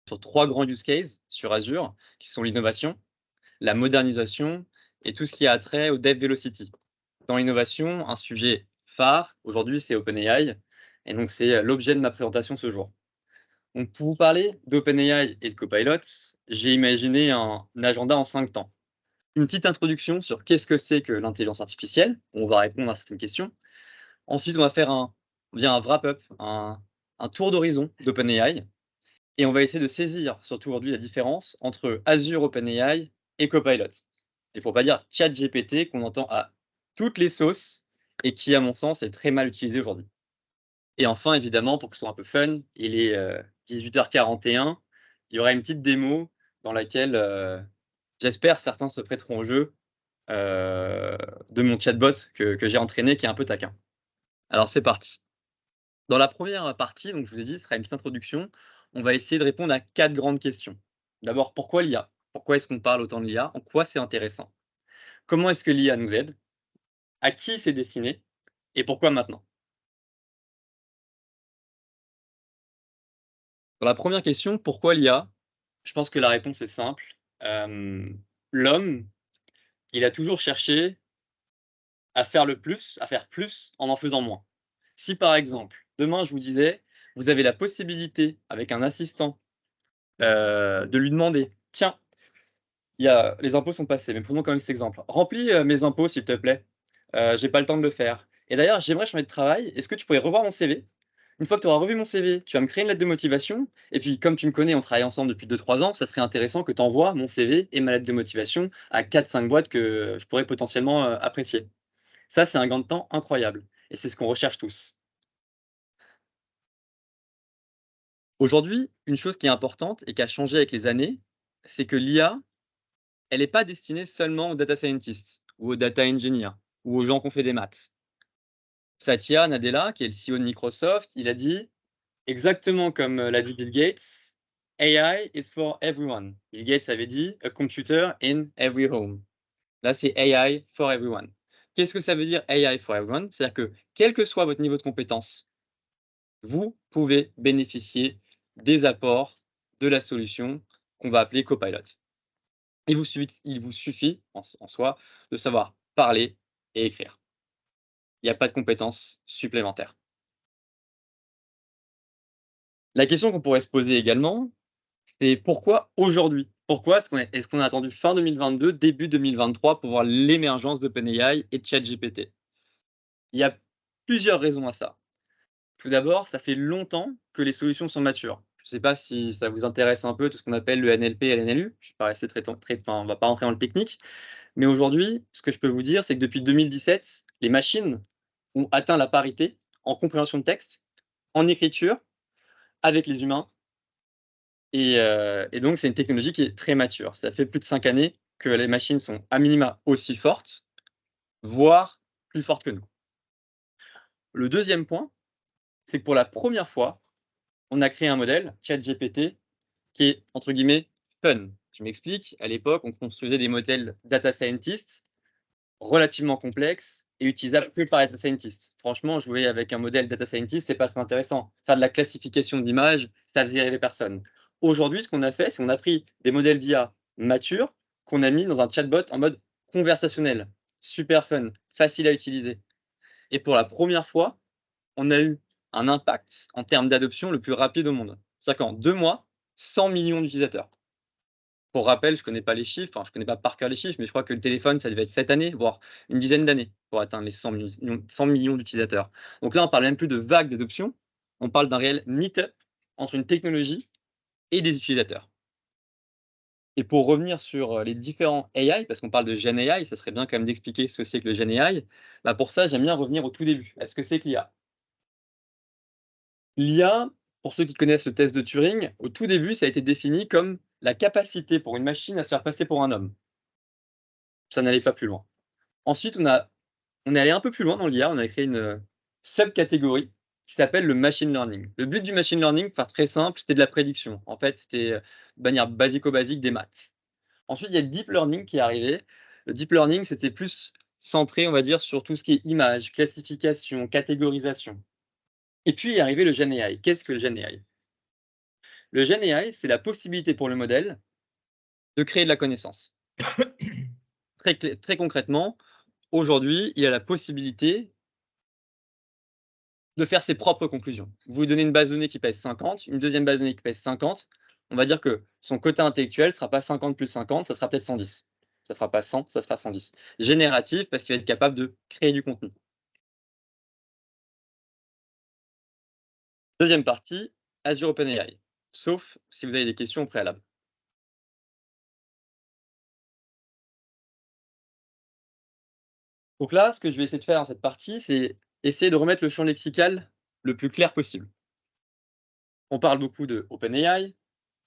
sur 3 grands use cases sur Azure, qui sont l'innovation, la modernisation et tout ce qui a trait au Dev Velocity. Dans l'innovation, un sujet phare aujourd'hui, c'est OpenAI et donc c'est l'objet de ma présentation ce jour. Donc pour vous parler d'OpenAI et de Copilot, j'ai imaginé un agenda en 5 temps. Une petite introduction sur qu'est-ce que c'est que l'intelligence artificielle, on va répondre à certaines questions. Ensuite, on va faire un wrap-up, un tour d'horizon d'OpenAI et on va essayer de saisir, surtout aujourd'hui, la différence entre Azure OpenAI et Copilot. Et pour pas dire ChatGPT qu'on entend à toutes les sauces et qui, à mon sens, est très mal utilisé aujourd'hui. Et enfin, évidemment, pour que ce soit un peu fun, il est 18h41, il y aura une petite démo dans laquelle, j'espère certains se prêteront au jeu, heu, de mon chatbot que j'ai entraîné qui est un peu taquin. Alors c'est parti. Dans la première partie, donc je vous ai dit, ce sera une petite introduction. On va essayer de répondre à 4 grandes questions. D'abord, pourquoi l'IA? Pourquoi est-ce qu'on parle autant de l'IA? En quoi c'est intéressant? Comment est-ce que l'IA nous aide? À qui c'est destiné? Et pourquoi maintenant? Dans la première question, pourquoi l'IA? Je pense que la réponse est simple. L'homme, il a toujours cherché à faire plus en faisant moins. Si par exemple, demain je vous disais, vous avez la possibilité avec un assistant, de lui demander: «Tiens, il y a les impôts sont passés, mais prenons quand même cet exemple. Remplis, mes impôts s'il te plaît, j'ai pas le temps de le faire et d'ailleurs j'aimerais changer de travail, est-ce que tu pourrais revoir mon CV? Une fois que tu auras revu mon CV, tu vas me créer une lettre de motivation et puis comme tu me connais, on travaille ensemble depuis 2-3 ans, ça serait intéressant que tu envoies mon CV et ma lettre de motivation à 4-5 boîtes que je pourrais potentiellement, apprécier». Ça, c'est un gain de temps incroyable et c'est ce qu'on recherche tous. Aujourd'hui, une chose qui est importante et qui a changé avec les années, c'est que l'IA, elle est pas destinée seulement aux data scientists ou aux data engineers ou aux gens qui ont fait des maths. Satya Nadella, qui est le CEO de Microsoft, il a dit exactement comme, l'a dit Bill Gates: «AI is for everyone». Bill Gates avait dit: «A computer in every home». Là, c'est AI for everyone. Qu'est-ce que ça veut dire AI for everyone? C'est-à-dire que quel que soit votre niveau de compétence, vous pouvez bénéficier des apports de la solution qu'on va appeler Copilot. Il vous suffit en soi de savoir parler et écrire. Il n'y a pas de compétences supplémentaires. La question qu'on pourrait se poser également, c'est pourquoi aujourd'hui? Pourquoi est-ce qu'on a attendu fin 2022, début 2023 pour voir l'émergence d'OpenAI et de ChatGPT? Il y a plusieurs raisons à ça. Tout d'abord, ça fait longtemps que les solutions sont matures. Je ne sais pas si ça vous intéresse un peu tout ce qu'on appelle le NLP et l'NLU. Je vais pas rester enfin, on va pas rentrer dans le technique, mais aujourd'hui, ce que je peux vous dire, c'est que depuis 2017, les machines ont atteint la parité en compréhension de texte, en écriture, avec les humains et donc c'est une technologie qui est très mature. Ça fait plus de 5 années que les machines sont à minima aussi fortes, voire plus fortes que nous. Le deuxième point, c'est que pour la première fois, on a créé un modèle, ChatGPT, qui est entre guillemets «fun». Je m'explique, à l'époque, on construisait des modèles data scientists relativement complexes et utilisables que par les data scientists. Franchement, jouer avec un modèle data scientist, c'est pas très intéressant. Faire de la classification d'images, ça faisait rêver personne. Aujourd'hui, ce qu'on a fait, c'est qu'on a pris des modèles d'IA matures, qu'on a mis dans un chatbot en mode conversationnel, super fun, facile à utiliser et pour la première fois, on a eu un impact en termes d'adoption le plus rapide au monde. C'est-à-dire qu'en 2 mois, 100 millions d'utilisateurs. Pour rappel, je connais pas les chiffres, enfin, je connais pas par cœur les chiffres, mais je crois que le téléphone, ça devait être 7 années, voire une dizaine d'années pour atteindre les 100 millions d'utilisateurs. Donc là, on parle même plus de vague d'adoption, on parle d'un réel meet-up entre une technologie et des utilisateurs. Et pour revenir sur, les différents AI, parce qu'on parle de Gen AI, ça serait bien quand même d'expliquer ce que c'est que le Gen AI. Bah, pour ça, j'aime bien revenir au tout début. Est-ce que c'est que l'IA? L'IA, pour ceux qui connaissent le test de Turing, au tout début, ça a été défini comme la capacité pour une machine à se faire passer pour un homme. Ça n'allait pas plus loin. Ensuite, on est allé un peu plus loin dans l'IA, on a créé une, subcatégorie qui s'appelle le machine learning. Le but du machine learning, pour faire très simple, c'était de la prédiction. En fait, c'était, de manière basico-basique des maths. Ensuite, il y a le deep learning qui est arrivé. Le deep learning, c'était plus centré, on va dire, sur tout ce qui est image, classification, catégorisation. Et puis est arrivé le Gen AI. Qu'est-ce que le Gen AI? Le Gen AI, c'est la possibilité pour le modèle de créer de la connaissance. Très concrètement, aujourd'hui, il a la possibilité de faire ses propres conclusions. Vous lui donnez une base de données qui pèse 50, une deuxième base de données qui pèse 50, on va dire que son quota intellectuel ne sera pas 50 plus 50, ça sera peut-être 110. Ça ne sera pas 100, ça sera 110. Génératif, parce qu'il va être capable de créer du contenu. Deuxième partie, Azure OpenAI, sauf si vous avez des questions au préalable. Donc là, ce que je vais essayer de faire dans cette partie, c'est essayer de remettre le champ lexical le plus clair possible. On parle beaucoup de OpenAI,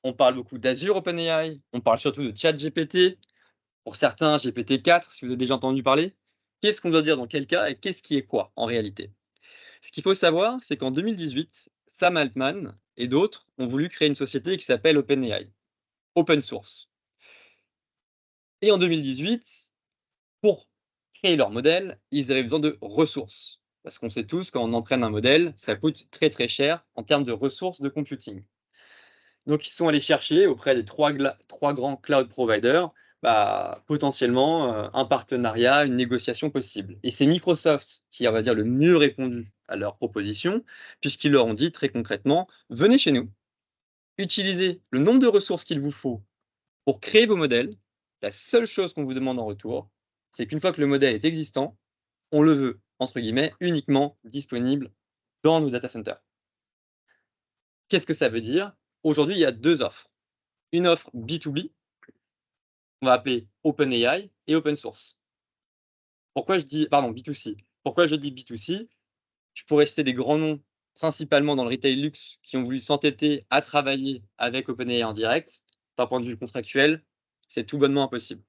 on parle beaucoup d'Azure OpenAI, on parle surtout de ChatGPT, pour certains GPT-4, si vous avez déjà entendu parler. Qu'est-ce qu'on doit dire dans quel cas et qu'est-ce qui est quoi en réalité? Ce qu'il faut savoir, c'est qu'en 2018, Sam Altman et d'autres ont voulu créer une société qui s'appelle OpenAI, open source. Et en 2018, pour créer leur modèle, ils avaient besoin de ressources. Parce qu'on sait tous, quand on entraîne un modèle, ça coûte très très cher en termes de ressources de computing. Donc ils sont allés chercher auprès des trois grands cloud providers, potentiellement, un partenariat, une négociation possible. Et c'est Microsoft qui a, on va dire, le mieux répondu à leur proposition, puisqu'ils leur ont dit très concrètement: «Venez chez nous, utilisez le nombre de ressources qu'il vous faut pour créer vos modèles. La seule chose qu'on vous demande en retour, c'est qu'une fois que le modèle est existant, on le veut, entre guillemets, uniquement disponible dans nos data centers». Qu'est-ce que ça veut dire? Aujourd'hui, il y a 2 offres. Une offre B2B, on va appeler OpenAI et open source. Pourquoi je dis pardon, B2C. Pourquoi je dis B2C? Je pourrais citer des grands noms, principalement dans le retail luxe, qui ont voulu s'entêter à travailler avec OpenAI en direct. D'un point de vue contractuel, c'est tout bonnement impossible.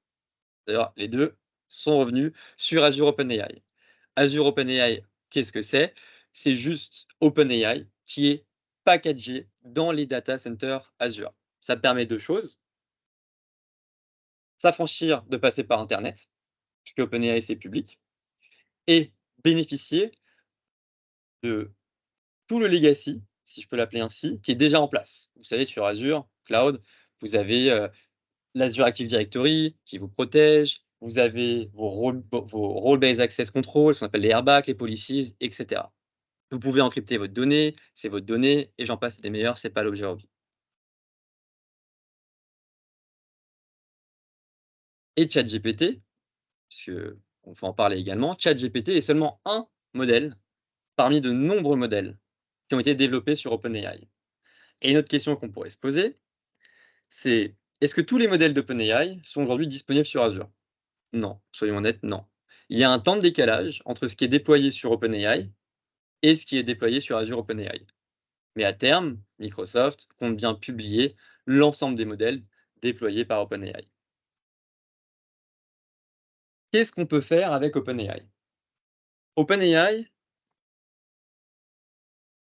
D'ailleurs, les 2 sont revenus sur Azure OpenAI. Azure OpenAI, qu'est-ce que c'est? C'est juste OpenAI qui est packagé dans les data centers Azure. Ça permet 2 choses: s'affranchir de passer par internet, puisque OpenAI, c'est public, et bénéficier de tout le legacy, si je peux l'appeler ainsi, qui est déjà en place. Vous savez, sur Azure Cloud, vous avez, l'Azure Active Directory qui vous protège, vous avez vos role-based access control, ce qu'on appelle les airbags, les policies, et cetera. Vous pouvez encrypter votre donnée, c'est votre donnée, et j'en passe et des meilleurs, c'est pas l'objet aujourd'hui. Et ChatGPT, puisqu'on faut en parler également, ChatGPT est seulement un modèle parmi de nombreux modèles qui ont été développés sur OpenAI. Et une autre question qu'on pourrait se poser, c'est: est-ce que tous les modèles d'OpenAI sont aujourd'hui disponibles sur Azure? Non, soyons honnêtes, non. Il y a un temps de décalage entre ce qui est déployé sur OpenAI et ce qui est déployé sur Azure OpenAI. Mais à terme, Microsoft compte bien publier l'ensemble des modèles déployés par OpenAI. Qu'est-ce qu'on peut faire avec OpenAI? OpenAI,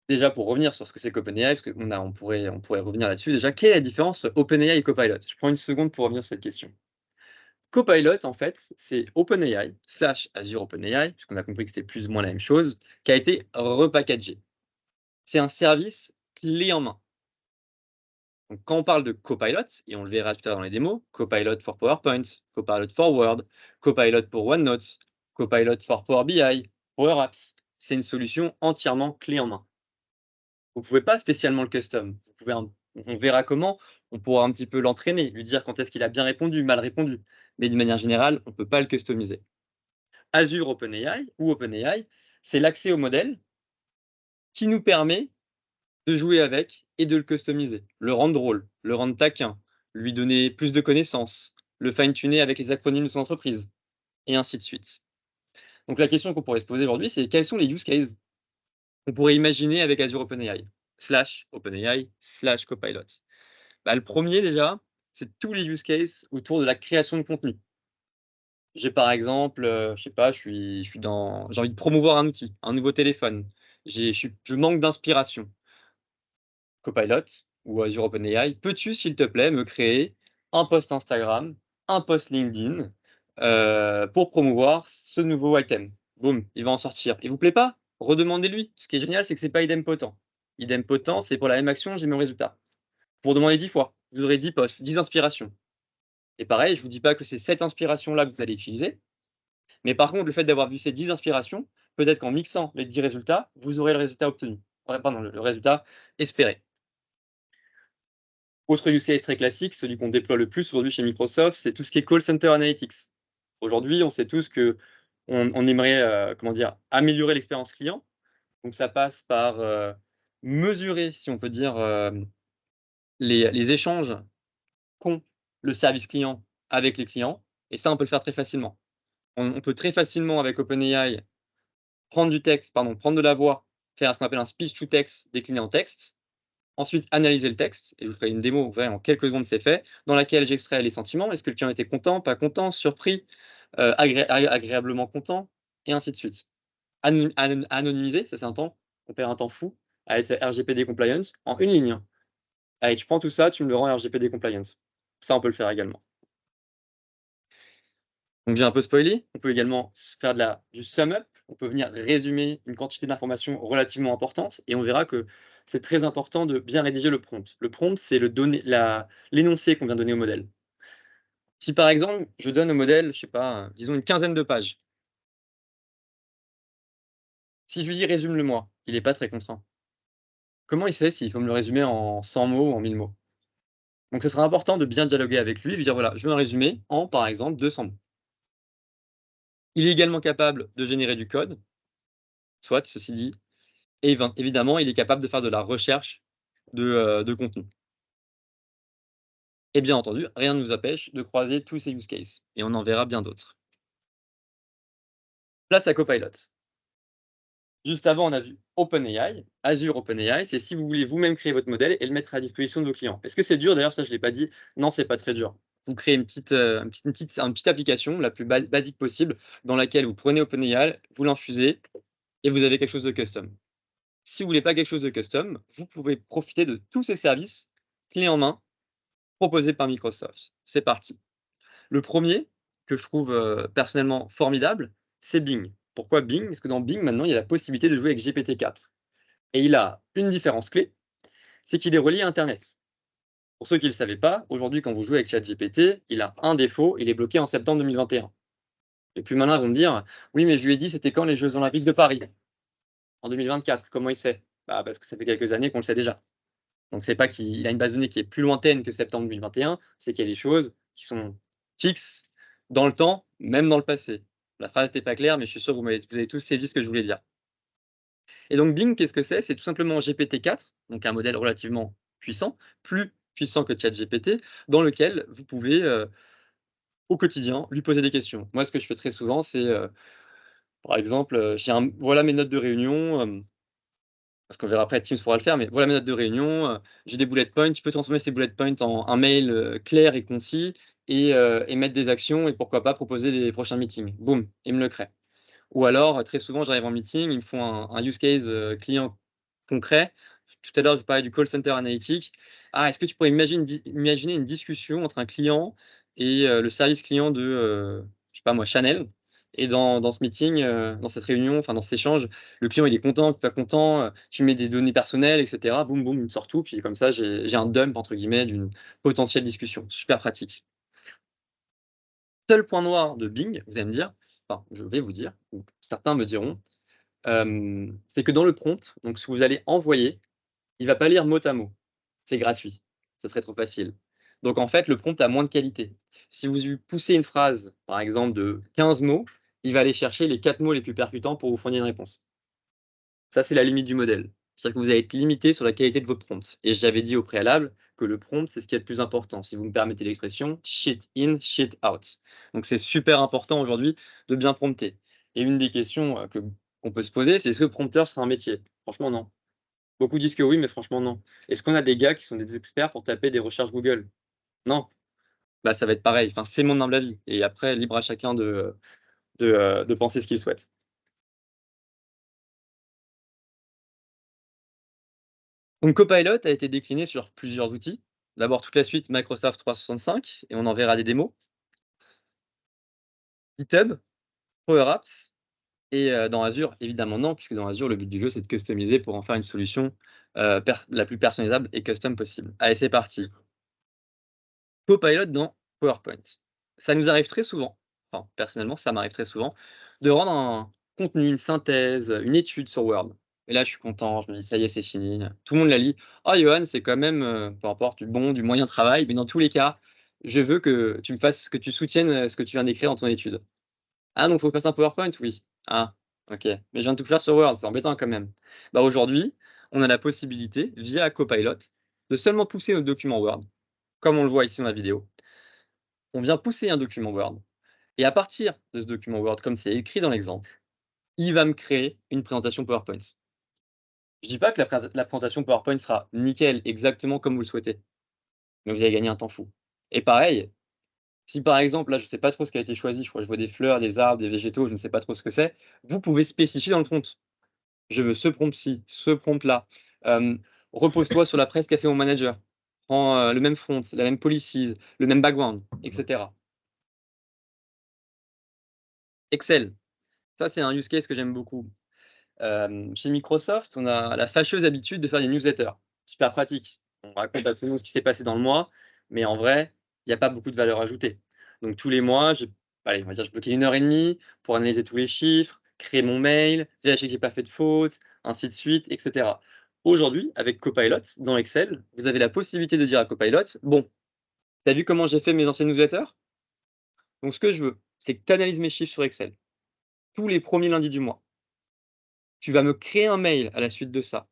déjà pour revenir sur ce que c'est qu'OpenAI, parce on pourrait revenir là-dessus déjà. Quelle est la différence entre OpenAI et Copilot? Je prends une seconde pour revenir sur cette question. Copilot, en fait, c'est OpenAI slash Azure OpenAI, puisqu'on a compris que c'était plus ou moins la même chose, qui a été repackagé. C'est un service clé en main. Donc, quand on parle de Copilot, et on le verra tout à l'heure dans les démos, Copilot for PowerPoint, Copilot for Word, Copilot pour OneNote, Copilot for Power BI, Power Apps, c'est une solution entièrement clé en main. Vous ne pouvez pas spécialement le custom. On verra comment, on pourra un petit peu l'entraîner, lui dire quand est-ce qu'il a bien répondu, mal répondu. Mais d'une manière générale, on ne peut pas le customiser. Azure OpenAI ou OpenAI, c'est l'accès au modèle qui nous permet de jouer avec et de le customiser, le rendre drôle, le rendre taquin, lui donner plus de connaissances, le fine-tuner avec les acronymes de son entreprise, et ainsi de suite. Donc la question qu'on pourrait se poser aujourd'hui, c'est: quels sont les use cases qu'on pourrait imaginer avec Azure OpenAI, OpenAI, Copilot? Le premier déjà, c'est tous les use cases autour de la création de contenu. J'ai par exemple, je sais pas, j'ai envie de promouvoir un outil, un nouveau téléphone. Je manque d'inspiration. Copilot ou Azure OpenAI, peux-tu, s'il te plaît, me créer un post Instagram, un post LinkedIn, pour promouvoir ce nouveau item? Boum, il va en sortir. Il vous plaît pas? Redemandez-lui. Ce qui est génial, c'est que c'est pas idempotent. Idempotent, c'est pour la même action, j'ai le même résultat. pour demander 10 fois. Vous aurez 10 posts, 10 inspirations. Et pareil, je vous dis pas que c'est cette inspiration-là que vous allez utiliser, mais par contre, le fait d'avoir vu ces 10 inspirations, peut-être qu'en mixant les 10 résultats, vous aurez le résultat obtenu. Ouais, pardon, le résultat espéré. Autre use case très classique, celui qu'on déploie le plus aujourd'hui chez Microsoft, c'est tout ce qui est call center analytics. Aujourd'hui, on sait tous qu'on aimerait, comment dire, améliorer l'expérience client. Donc ça passe par, mesurer, si on peut dire, les échanges qu'ont le service client avec les clients, et ça, on peut le faire très facilement. On peut très facilement, avec OpenAI, prendre de la voix, faire ce qu'on appelle un speech to text décliné en texte. Ensuite, analyser le texte, et je vous ferai une démo, vrai, en quelques secondes, c'est fait, dans laquelle j'extrais les sentiments. Est-ce que le client était content, pas content, surpris, agréablement content, et ainsi de suite. Anonymiser, ça c'est un temps, on perd un temps fou à être RGPD compliance en une ligne, hein. Allez, tu prends tout ça, tu me le rends RGPD compliance. Ça, on peut le faire également. Donc j'ai un peu spoilé, on peut également faire du sum up, on peut venir résumer une quantité d'informations relativement importante, et on verra que c'est très important de bien rédiger le prompt. Le prompt, c'est l'énoncé qu'on vient donner au modèle. Si par exemple, je donne au modèle, je sais pas, disons une quinzaine de pages. Si je lui dis: «Résume-le-moi», il n'est pas très contraint. Comment il sait s'il faut me le résumer en 100 mots ou en 1000 mots? Donc ce sera important de bien dialoguer avec lui, lui dire: «Voilà, je veux un résumé en, par exemple, 200 mots». Il est également capable de générer du code, soit, ceci dit, et évidemment, il est capable de faire de la recherche de contenu. Et bien entendu, rien ne nous empêche de croiser tous ces use cases, et on en verra bien d'autres. Place à Copilot. Juste avant, on a vu OpenAI, Azure OpenAI, c'est si vous voulez vous-même créer votre modèle et le mettre à disposition de vos clients. Est-ce que c'est dur? D'ailleurs, ça, je ne l'ai pas dit. Non, c'est pas très dur. Vous créez une petite application la plus basique possible, dans laquelle vous prenez OpenAI, vous l'infusez, et vous avez quelque chose de custom. Si vous voulez pas quelque chose de custom, vous pouvez profiter de tous ces services clés en main proposés par Microsoft. C'est parti. Le premier que je trouve, personnellement formidable, c'est Bing. Pourquoi Bing? Parce que dans Bing, maintenant, il y a la possibilité de jouer avec GPT-4, et il a une différence clé, c'est qu'il est relié à internet. Pour ceux qui ne le savaient pas, aujourd'hui, quand vous jouez avec ChatGPT, il a un défaut, il est bloqué en septembre 2021. Les plus malins vont me dire: «Oui, mais je lui ai dit, c'était quand les Jeux olympiques de Paris?» «En 2024». Comment il sait? Bah, parce que ça fait quelques années qu'on le sait déjà. Donc c'est pas qu'il a une base de données qui est plus lointaine que septembre 2021, c'est qu'il y a des choses qui sont fixes dans le temps, même dans le passé. La phrase n'était pas claire, mais je suis sûr que vous avez tous saisi ce que je voulais dire. Et donc Bing, qu'est-ce que c'est? C'est tout simplement GPT-4, donc un modèle relativement puissant, plus puissant que ChatGPT, dans lequel vous pouvez, au quotidien, lui poser des questions. Moi, ce que je fais très souvent, c'est, par exemple, voilà mes notes de réunion, parce qu'on verra après, Teams pourra le faire, mais voilà mes notes de réunion, j'ai des bullet points, tu peux transformer ces bullet points en un mail, clair et concis, et mettre des actions, et pourquoi pas proposer des prochains meetings. Boum, il me le crée. Ou alors, très souvent, j'arrive en meeting, ils me font un use case, client concret. Tout à l'heure, je vous parlais du call center analytique. «Ah, est-ce que tu pourrais imaginer une discussion entre un client et le service client de, je sais pas moi, Chanel, et dans ce meeting, dans cette réunion, enfin dans cet échange, le client il est content, pas content, tu mets des données personnelles et cetera». Boum, boum, il me sort tout, puis comme ça j'ai un «dump» entre guillemets d'une potentielle discussion. Super pratique. Seul point noir de Bing, vous allez me dire, enfin je vais vous dire, ou certains me diront, c'est que dans le prompt, donc ce que vous allez envoyer, il va pas lire mot à mot. C'est gratuit, ça serait trop facile. Donc en fait, le prompt a moins de qualité. Si vous lui poussez une phrase, par exemple de 15 mots, il va aller chercher les 4 mots les plus percutants pour vous fournir une réponse. Ça, c'est la limite du modèle. C'est-à-dire que vous allez être limité sur la qualité de votre prompt, et j'avais dit au préalable que le prompt, c'est ce qui est le plus important. Si vous me permettez l'expression, shit in, shit out. Donc c'est super important aujourd'hui de bien prompter, et une des questions, qu'on peut se poser, c'est: est-ce que prompteur sera un métier? Franchement, non. Beaucoup disent que oui, mais franchement, non. Est-ce qu'on a des gars qui sont des experts pour taper des recherches Google? Non. Bah, ça va être pareil. Enfin, c'est mon humble avis, et après libre à chacun de penser ce qu'il souhaite. Donc Copilot a été décliné sur plusieurs outils. D'abord toute la suite Microsoft 365, et on en verra des démos. GitHub, Power Apps, et dans Azure, évidemment non, puisque dans Azure, le but du jeu, c'est de customiser pour en faire une solution la plus personnalisable et custom possible. Allez, c'est parti. Copilot dans PowerPoint. Ça nous arrive très souvent, enfin personnellement, ça m'arrive très souvent, de rendre un contenu, une synthèse, une étude sur Word. Et là, je suis content, je me dis: «Ça y est, c'est fini». Tout le monde la lit. «Ah Johan, c'est quand même, peu importe, du bon, du moyen travail, mais dans tous les cas, je veux que tu me fasses que tu soutiennes, ce que tu viens d'écrire dans ton étude». «Ah donc faut que je fasse un PowerPoint?» «Oui». «Ah, OK, mais je viens de tout faire sur Word, c'est embêtant quand même». Bah, aujourd'hui, on a la possibilité, via Copilot, de seulement pousser notre document Word, comme on le voit ici dans la vidéo. On vient pousser un document Word et à partir de ce document Word, comme c'est écrit dans l'exemple, il va me créer une présentation PowerPoint. Je dis pas que la présentation PowerPoint sera nickel, exactement comme vous le souhaitez, mais vous allez gagner un temps fou. Et pareil, si par exemple, là, je ne sais pas trop ce qui a été choisi, je crois que je vois des fleurs, des arbres, des végétaux, je ne sais pas trop ce que c'est, vous pouvez spécifier dans le prompt. Je veux ce prompt-ci, ce prompt-là. Hem, repose-toi sur la presse qu'a fait mon manager. Prends, le même font, la même policies, le même background, et cetera. Excel, ça c'est un use case que j'aime beaucoup. Chez Microsoft, on a la fâcheuse habitude de faire des newsletters. Super pratique. On raconte à tout le monde ce qui s'est passé dans le mois, mais en vrai, il y a pas beaucoup de valeur ajoutée. Donc tous les mois, allez, on va dire, je bloquais 1 heure et demie pour analyser tous les chiffres, créer mon mail, vérifier que j'ai pas fait de faute, ainsi de suite, et cetera. Aujourd'hui, avec Copilot, dans Excel, vous avez la possibilité de dire à Copilot: «Bon, tu as vu comment j'ai fait mes anciennes newsletters? Donc ce que je veux, c'est que tu analyses mes chiffres sur Excel, tous les premiers lundis du mois. Tu vas me créer un mail à la suite de ça.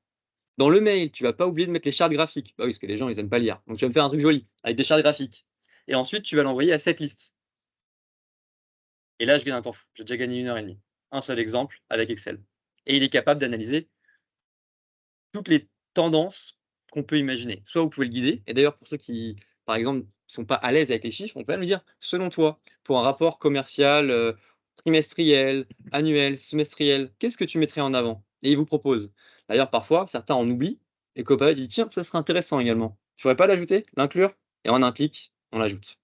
Dans le mail, tu vas pas oublier de mettre les chartes graphiques. Bah oui, parce que les gens, ils aiment pas lire. Donc tu vas me faire un truc joli, avec des chartes graphiques. Et ensuite, tu vas l'envoyer à cette liste. Et là, je gagne un temps fou. J'ai déjà gagné 1 heure et demie. Un seul exemple avec Excel. Et il est capable d'analyser toutes les tendances qu'on peut imaginer. Soit vous pouvez le guider, et d'ailleurs pour ceux qui, par exemple, sont pas à l'aise avec les chiffres, on peut même lui dire: «Selon toi, pour un rapport commercial, trimestriel, annuel, semestriel, qu'est-ce que tu mettrais en avant?» Et il vous propose. D'ailleurs parfois, certains en oublient et Copilot dit: «Tiens, ça serait intéressant également. Tu pourrais pas l'ajouter, l'inclure?» Et en un clic, on l'ajoute.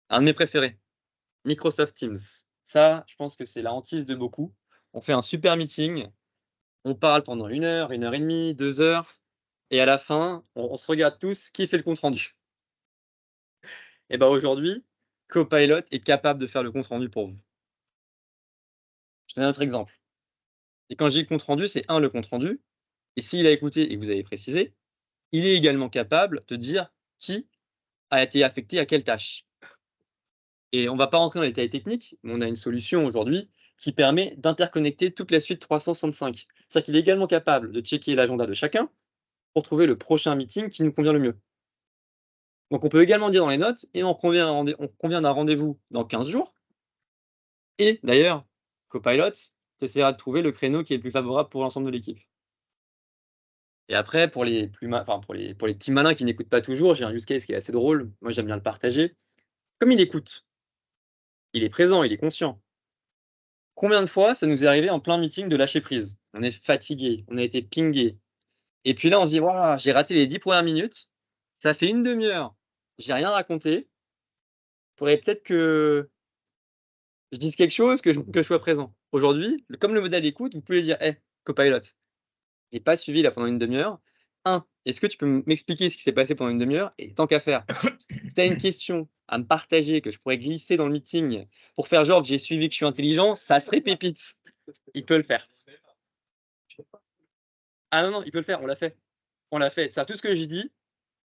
Un de mes préférés, Microsoft Teams. Ça, je pense que c'est la hantise de beaucoup. On fait un super meeting, on parle pendant 1 heure, 1 heure et demie, 2 heures et à la fin, on se regarde tous qui fait le compte rendu. Et bah, aujourd'hui, Copilot est capable de faire le compte rendu pour vous. Je te donne un autre exemple et quand je dis compte rendu, c'est le compte rendu et s'il a écouté et que vous avez précisé, il est également capable de dire qui a été affecté à quelle tâche et on va pas rentrer dans les détails techniques, mais on a une solution aujourd'hui qui permet d'interconnecter toute la suite 365. C'est-à-dire qu'il est également capable de checker l'agenda de chacun pour trouver le prochain meeting qui nous convient le mieux. Donc on peut également dire dans les notes et on convient d'un rendez-vous dans 15 jours et d'ailleurs, Copilot, tu essaieras de trouver le créneau qui est le plus favorable pour l'ensemble de l'équipe. Et après pour les plus ma enfin pour les petits malins qui n'écoutent pas toujours, j'ai un use case qui est assez drôle, moi j'aime bien le partager. Comme il écoute, il est présent, il est conscient. Combien de fois ça nous est arrivé en plein meeting de lâcher prise? On est fatigué, on a été pingé et puis là on se dit: «Waouh, j'ai raté les 10 premières minutes, ça fait une demi heure, j'ai rien raconté, faudrait peut-être que je dise quelque chose, que je sois présent. Aujourd'hui, comme le modèle écoute, vous pouvez dire: «Hey, Copilot, j'ai pas suivi là pendant une demi heure. Est-ce que tu peux m'expliquer ce qui s'est passé pendant une demi heure? Et tant qu'à faire, si tu as une question à me partager que je pourrais glisser dans le meeting pour faire genre que j'ai suivi, que je suis intelligent, ça serait pépite». Il peut le faire. Ah non, non, il peut le faire, on l'a fait. On l'a fait. C'est-à-dire tout ce que j'ai dit,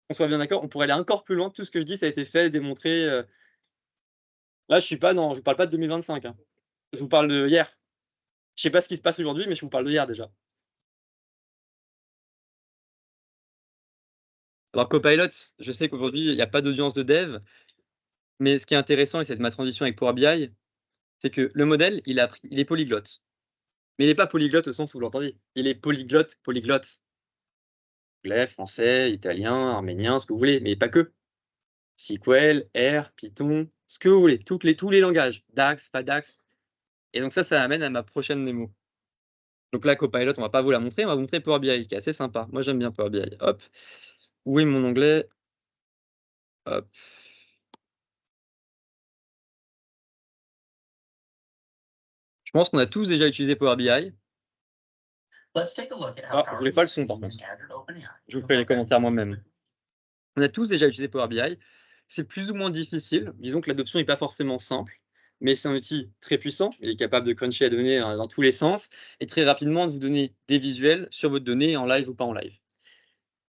qu'on soit bien d'accord, on pourrait aller encore plus loin. Tout ce que je dis, ça a été fait, démontré, là je vous parle pas de 2025, hein. Je vous parle de hier. Je sais pas ce qui se passe aujourd'hui, mais je vous parle de hier déjà. Alors Copilot, je sais qu'aujourd'hui, il y a pas d'audience de dev, mais ce qui est intéressant et c'est ma transition avec Power BI, c'est que le modèle, il est polyglotte. Mais il est pas polyglotte au sens où vous l'entendez. Il est polyglotte, polyglotte. Anglais, français, italien, arménien, ce que vous voulez, mais pas que. SQL, R, Python, ce que vous voulez, tous les langages, DAX, pas DAX. Et donc ça amène à ma prochaine démo. Donc là, Copilot, on va pas vous la montrer, on va vous montrer Power BI, qui est assez sympa. Moi, j'aime bien Power BI. Hop, où est mon onglet? Hop. Je pense qu'on a tous déjà utilisé Power BI. Ah, je voulais pas le son par contre. Je vous fais les commentaires moi-même. On a tous déjà utilisé Power BI. C'est plus ou moins difficile. Disons que l'adoption n'est pas forcément simple, mais c'est un outil très puissant. Il est capable de cruncher la donnée dans tous les sens et très rapidement de vous donner des visuels sur votre donnée en live ou pas en live.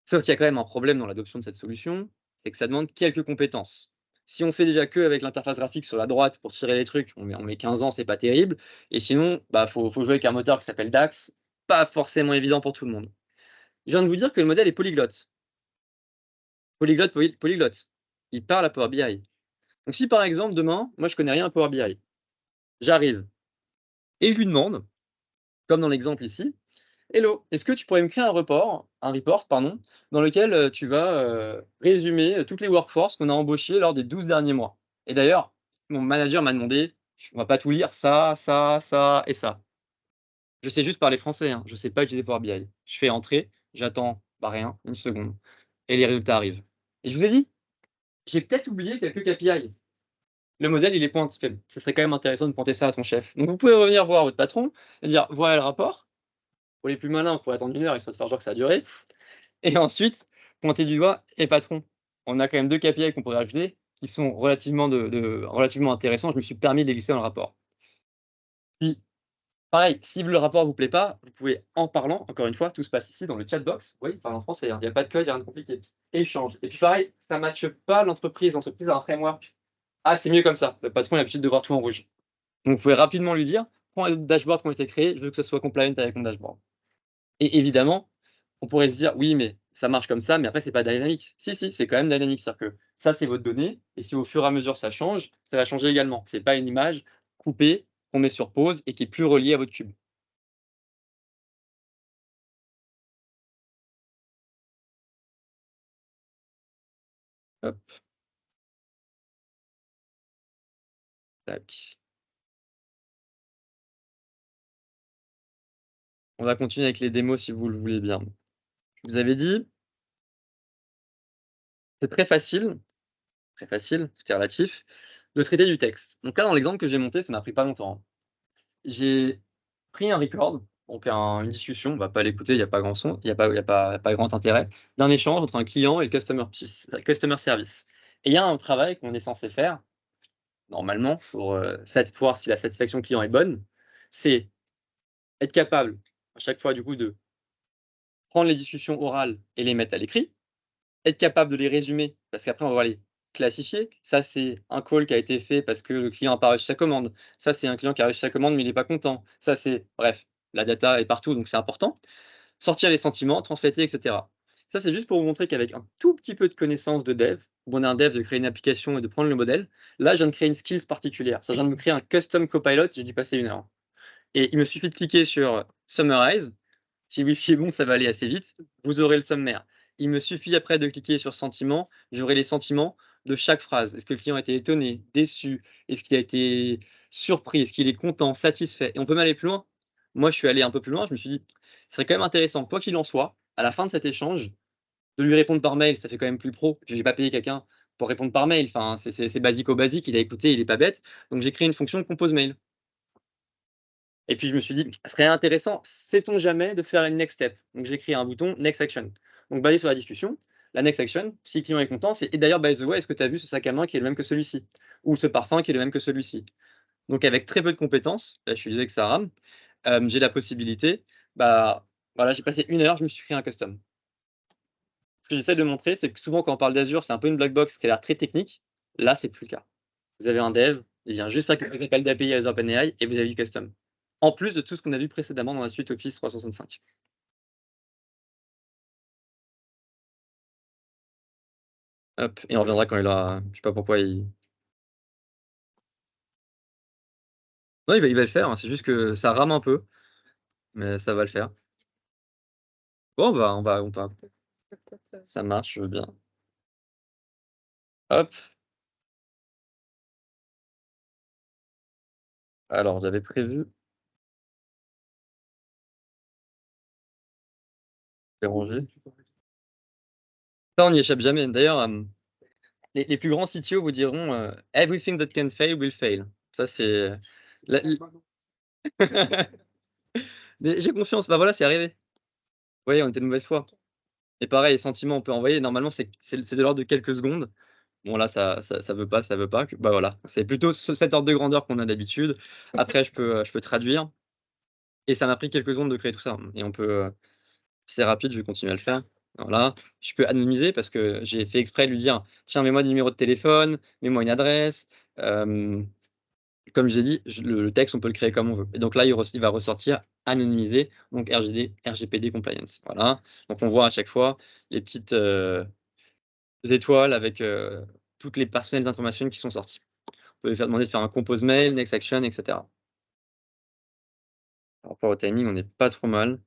Sauf qu'il y a quand même un problème dans l'adoption de cette solution, c'est que ça demande quelques compétences. Si on fait déjà que avec l'interface graphique sur la droite pour tirer les trucs, on met 15 ans, c'est pas terrible. Et sinon, bah, faut jouer avec un moteur qui s'appelle DAX, pas forcément évident pour tout le monde. Je viens de vous dire que le modèle est polyglotte. Polyglotte. Il parle à Power BI. Donc si par exemple demain, moi je connais rien à Power BI, j'arrive et je lui demande, comme dans l'exemple ici: «Hello, est-ce que tu pourrais me créer un report pardon, dans lequel, tu vas, résumer, toutes les workforce qu'on a embauchées lors des 12 derniers mois? Et d'ailleurs, mon manager m'a demandé, on va pas tout lire, ça et ça». Je sais juste parler français, hein, je sais pas utiliser Power BI. Je fais entrer, j'attends, bah, rien, 1 seconde et les résultats arrivent. Et je vous ai dit, j'ai peut-être oublié quelques KPI. Le modèle, il est pointe, il fait: «Ça serait quand même intéressant de pointer ça à ton chef». Donc vous pouvez revenir voir votre patron et dire: «Voilà le rapport». Pour les plus malins, il faut attendre 1 heure, histoire de faire genre que ça a duré. Et ensuite, pointer du doigt: «Et patron, on a quand même 2 KPI qu'on pourrait rajouter, qui sont relativement intéressants, je me suis permis de les glisser dans le rapport». Puis pareil, si le rapport vous plaît pas, vous pouvez en parlant, encore une fois, tout se passe ici dans le chat box. Oui, il parle en français, hein, il y a pas de code, il y a rien de compliqué. Échange. Et puis pareil, ça matche pas l'entreprise a un framework. Ah, c'est mieux comme ça. Le patron a l'habitude de voir tout en rouge. Donc vous pouvez rapidement lui dire: «Prends les dashboards qui ont été créés, je veux que ce soit compliant avec mon dashboard». Et évidemment, on pourrait se dire: «Oui, mais ça marche comme ça, mais après c'est pas Dynamics». Si, si, c'est quand même Dynamics. C'est-à-dire que ça, c'est votre donnée et si au fur et à mesure ça change, ça va changer également. C'est pas une image coupée qu'on met sur pause et qui est plus reliée à votre cube. Hop, tac. On va continuer avec les démos si vous le voulez bien. Je vous avais dit, c'est très facile, tout est relatif, de traiter du texte. Donc là, dans l'exemple que j'ai monté, ça m'a pris pas longtemps, hein. J'ai pris un record, donc une discussion, on va pas l'écouter, il y a pas grand son, il y a pas grand intérêt, d'un échange entre un client et le customer service. Et il y a un travail qu'on est censé faire, normalement, pour, voir si la satisfaction client est bonne, c'est être capable, à chaque fois, du coup, de prendre les discussions orales et les mettre à l'écrit, être capable de les résumer, parce qu'après on va les classifier. Ça, c'est un call qui a été fait parce que le client a pas reçu sa commande. Ça, c'est un client qui a reçu sa commande, mais il est pas content. Ça, c'est bref, la data est partout, donc c'est important. Sortir les sentiments, translater et cetera. Ça, c'est juste pour vous montrer qu'avec un tout petit peu de connaissances de dev, on a un dev de créer une application et de prendre le modèle. Là, je viens de créer une skills particulière. Ça, je viens de me créer un custom copilot, j'ai dû passer 1 heure. Et il me suffit de cliquer sur summarize. Si Wi-Fi est bon, ça va aller assez vite. Vous aurez le sommaire. Il me suffit après de cliquer sur sentiments, j'aurai les sentiments de chaque phrase. Est-ce que le client a été étonné, déçu? Est-ce qu'il a été surpris? Est-ce qu'il est content, satisfait? Et on peut même aller plus loin. Moi, je suis allé un peu plus loin, je me suis dit: «Ce serait quand même intéressant, quoi qu'il en soit, à la fin de cet échange, de lui répondre par mail, ça fait quand même plus pro». Puis j'ai pas payé quelqu'un pour répondre par mail, enfin, c'est basico-basique, il a écouté, il est pas bête. Donc j'ai créé une fonction compose mail. Et puis je me suis dit: «Ce serait intéressant, sait-on jamais, de faire une next step». Donc j'ai créé un bouton next action. Donc basé sur la discussion, la next action, si le client est content, c'est: «Et d'ailleurs, by the way, est-ce que tu as vu ce sac à main qui est le même que celui-ci? Ou ce parfum qui est le même que celui-ci?» Donc avec très peu de compétences, là je suis désolé que ça rame, j'ai la possibilité, bah, voilà, j'ai passé 1 heure, je me suis créé un custom. Ce que j'essaie de montrer, c'est que souvent quand on parle d'Azure, c'est un peu une black box qui a l'air très technique. Là, c'est plus le cas. Vous avez un dev, il vient juste faire quelques appels d'API à OpenAI et vous avez du custom. En plus de tout ce qu'on a vu précédemment dans la suite Office 365. Hop, et on reviendra quand il aura je sais pas pourquoi il non, il va le faire, hein, c'est juste que ça rame un peu, mais ça va le faire. Bon, bah, on va ça marche, je veux bien. Hop, alors j'avais prévu de ranger. Ça, on n'y échappe jamais. D'ailleurs, les plus grands CTO vous diront, «Everything that can fail will fail». Ça, c'est la l Mais j'ai confiance, bah, voilà, c'est arrivé. Vous voyez, on était de mauvaise foi et pareil, les sentiments, on peut envoyer, normalement, c'est de l'ordre de quelques secondes. Bon là, ça veut pas que bah, voilà, c'est plutôt cet ordre de grandeur qu'on a d'habitude. Après je peux traduire et ça m'a pris quelques secondes de créer tout ça, et on peut, c'est rapide, je vais continuer à le faire. Voilà. Je peux anonymiser parce que j'ai fait exprès de lui dire: «Tiens, mets-moi le numéro de téléphone, mets-moi une adresse». Comme j'ai dit, le texte, on peut le créer comme on veut et donc là, il va ressortir anonymisé, donc RGPD compliance, voilà. Donc on voit à chaque fois les petites, étoiles avec, toutes les personnelles informations qui sont sorties. On peut lui faire demander de faire un compose mail, next action, et cetera. Par rapport au timing, on est pas trop mal.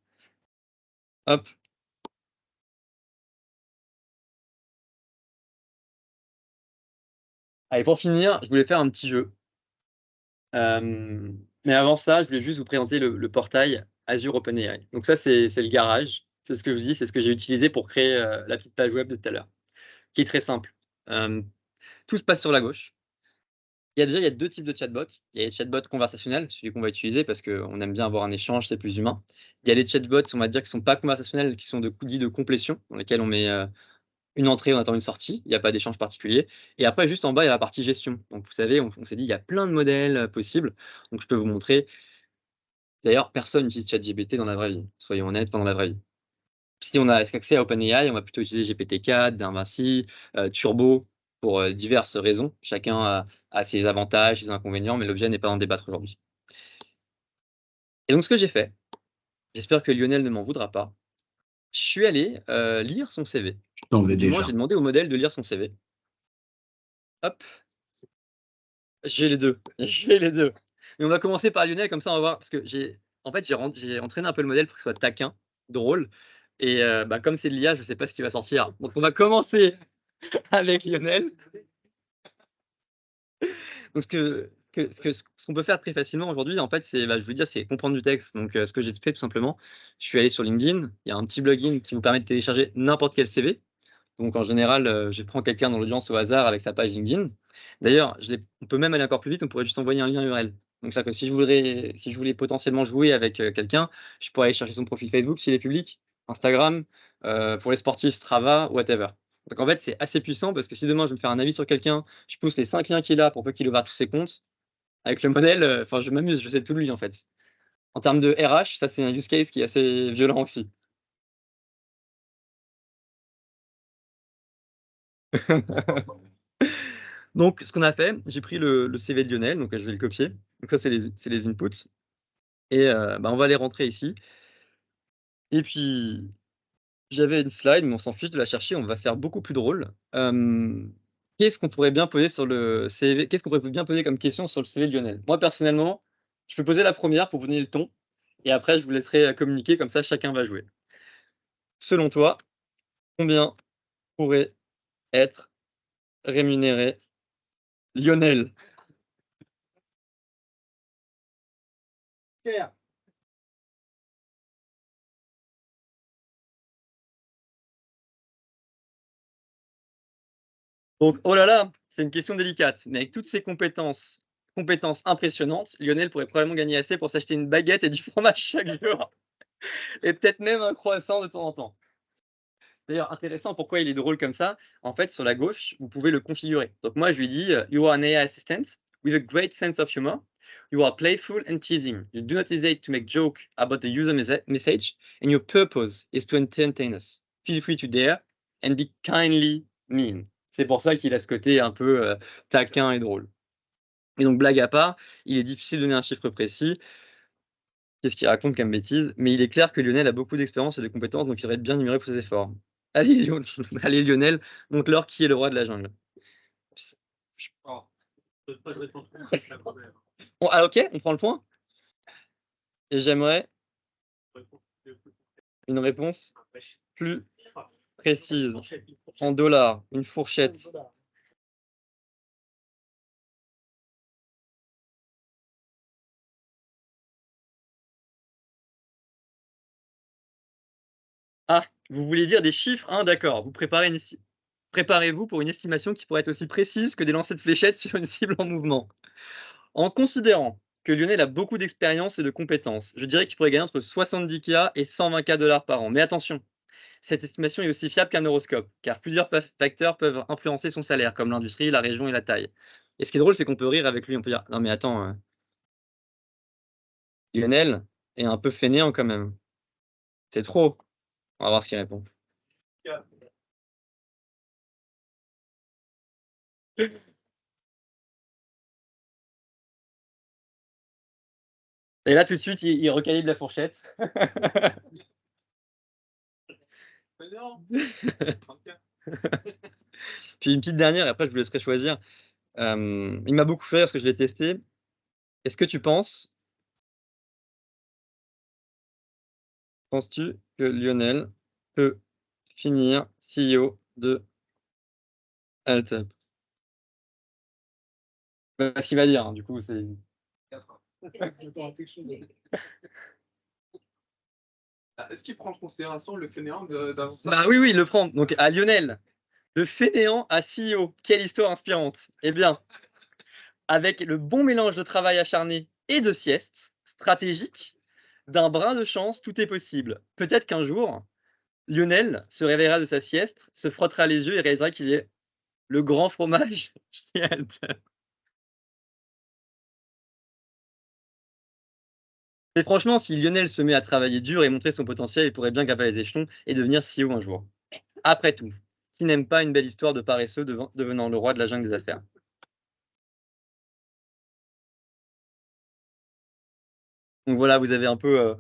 Hop. Allez, pour finir, je voulais faire un petit jeu. Mais avant ça, je voulais juste vous présenter le portail Azure OpenAI. Donc ça, c'est le garage. C'est ce que je vous dis, c'est ce que j'ai utilisé pour créer, la petite page web de tout à l'heure, qui est très simple. Hem, Tout se passe sur la gauche. Il y a 2 types de chatbots. Il y a les chatbots conversationnels, celui qu'on va utiliser parce qu'on aime bien avoir un échange, c'est plus humain. Il y a les chatbots, on va dire, qui sont pas conversationnels, qui sont dits de complétion, dans lesquels on met, une entrée, on attend une sortie, il y a pas d'échange particulier et après juste en bas, il y a la partie gestion. Donc vous savez, on s'est dit: «Il y a plein de modèles, possibles». Donc je peux vous montrer. D'ailleurs, personne n'utilise ChatGPT dans la vraie vie, soyons honnêtes, pas dans la vraie vie. Si on a accès à OpenAI, on va plutôt utiliser GPT-4, Deinvinci, Turbo pour, diverses raisons. Chacun a ses avantages, ses inconvénients, mais l'objet n'est pas d'en débattre aujourd'hui. Et donc ce que j'ai fait, j'espère que Lionel ne m'en voudra pas, je suis allé, lire son CV. Je t'en Ou vais du moins, j'ai déjà. demandé au modèle de lire son CV. Hop, j'ai les 2. J'ai les 2. Mais on va commencer par Lionel, comme ça on va voir parce que en fait, j'ai entraîné un peu le modèle pour qu'il soit taquin, drôle et bah, comme c'est de l'IA, je sais pas ce qui va sortir. Donc on va commencer avec Lionel. Donc ce qu'on peut faire très facilement aujourd'hui, en fait, c'est, bah, je veux dire, c'est comprendre du texte. Donc ce que j'ai fait tout simplement, je suis allé sur LinkedIn, il y a un petit plugin qui vous permet de télécharger n'importe quel CV. Donc en général, je prends quelqu'un dans l'audience au hasard avec sa page LinkedIn. D'ailleurs, on peut même aller encore plus vite, on pourrait juste envoyer un lien URL. Donc c'est-à-dire que si je voulais potentiellement jouer avec, quelqu'un, je pourrais aller chercher son profil Facebook s'il est public, Instagram, pour les sportifs, Strava, whatever. Donc en fait, c'est assez puissant parce que si demain je veux me faire un avis sur quelqu'un, je pousse les 5 liens qu'il a pour peu qu'il ouvre tous ses comptes. Avec le modèle, enfin je m'amuse, je sais tout de lui en fait. En termes de RH, ça c'est un use case qui est assez violent aussi. Donc ce qu'on a fait, j'ai pris le CV de Lionel, donc je vais le copier. Donc ça c'est les inputs et bah, on va les rentrer ici et puis j'avais une slide, mais on s'en fiche de la chercher, on va faire beaucoup plus drôle. Qu'est-ce qu'on pourrait bien poser sur le CV? Qu'est-ce qu'on pourrait bien poser comme question sur le CV de Lionel? Moi personnellement, je peux poser la première pour vous donner le ton et après je vous laisserai, communiquer comme ça chacun va jouer. Selon toi, combien pourrait être rémunéré Lionel? Cher. Donc, oh là là, c'est une question délicate, mais avec toutes ces compétences impressionnantes, Lionel pourrait probablement gagner assez pour s'acheter une baguette et du fromage chaque jour et peut-être même un croissant de temps en temps. D'ailleurs, intéressant, pourquoi il est drôle comme ça? En fait, sur la gauche, vous pouvez le configurer. Donc moi, je lui dis, «You are an AI assistant with a great sense of humor. You are playful and teasing. You do not hesitate to make joke about the user message, and your purpose is to entertain us. Feel free to dare and be kindly mean». C'est pour ça qu'il a ce côté un peu, taquin et drôle. Et donc blague à part, il est difficile de donner un chiffre précis. Qu'est-ce qu'il raconte comme bêtise? Mais il est clair que Lionel a beaucoup d'expérience et de compétences, donc il devrait être bien rémunéré pour ses efforts. Allez Lion allez Lionel, montre-leur qui est le roi de la jungle. Ps ch oh, pas de réponse. Bon, ah OK, on prend le point? Et j'aimerais une réponse plus précise. En dollars, une fourchette. Ah, vous voulez dire des chiffres? Hein, d'accord, vous préparez une esti préparez-vous pour une estimation qui pourrait être aussi précise que des lancers de fléchettes sur une cible en mouvement. En considérant que Lionel a beaucoup d'expérience et de compétences. Je dirais qu'il pourrait gagner entre 70K et 120K dollars par an. Mais attention, cette estimation est aussi fiable qu'un horoscope, car plusieurs facteurs peuvent influencer son salaire, comme l'industrie, la région et la taille. Et ce qui est drôle, c'est qu'on peut rire avec lui, on peut dire: «Non mais attends, Lionel est un peu fainéant quand même. C'est trop». On va voir ce qu'il répond. Et là, tout de suite, il recalibre la fourchette. Puis une petite dernière et après je vous laisserai choisir. Il m'a beaucoup fait rire parce que je l'ai testé. Est-ce que penses-tu que Lionel peut finir CEO de Altep? Bah, ce qu'il va dire, hein, du coup, c'est Est-ce qu'il prend en considération le fainéant d'un bah, oui, oui, il le prend. Donc à Lionel, de fainéant à CEO, quelle histoire inspirante. Eh bien, avec le bon mélange de travail acharné et de sieste stratégique, d'un brin de chance, tout est possible. Peut-être qu'un jour, Lionel se réveillera de sa sieste, se frottera les yeux et réalisera qu'il est le grand fromage chez Alten. Et franchement, si Lionel se met à travailler dur et montrer son potentiel, il pourrait bien gravir les échelons et devenir CEO un jour. Après tout, qui n'aime pas une belle histoire de paresseux devenant le roi de la jungle des affaires? Donc voilà, vous avez un peu,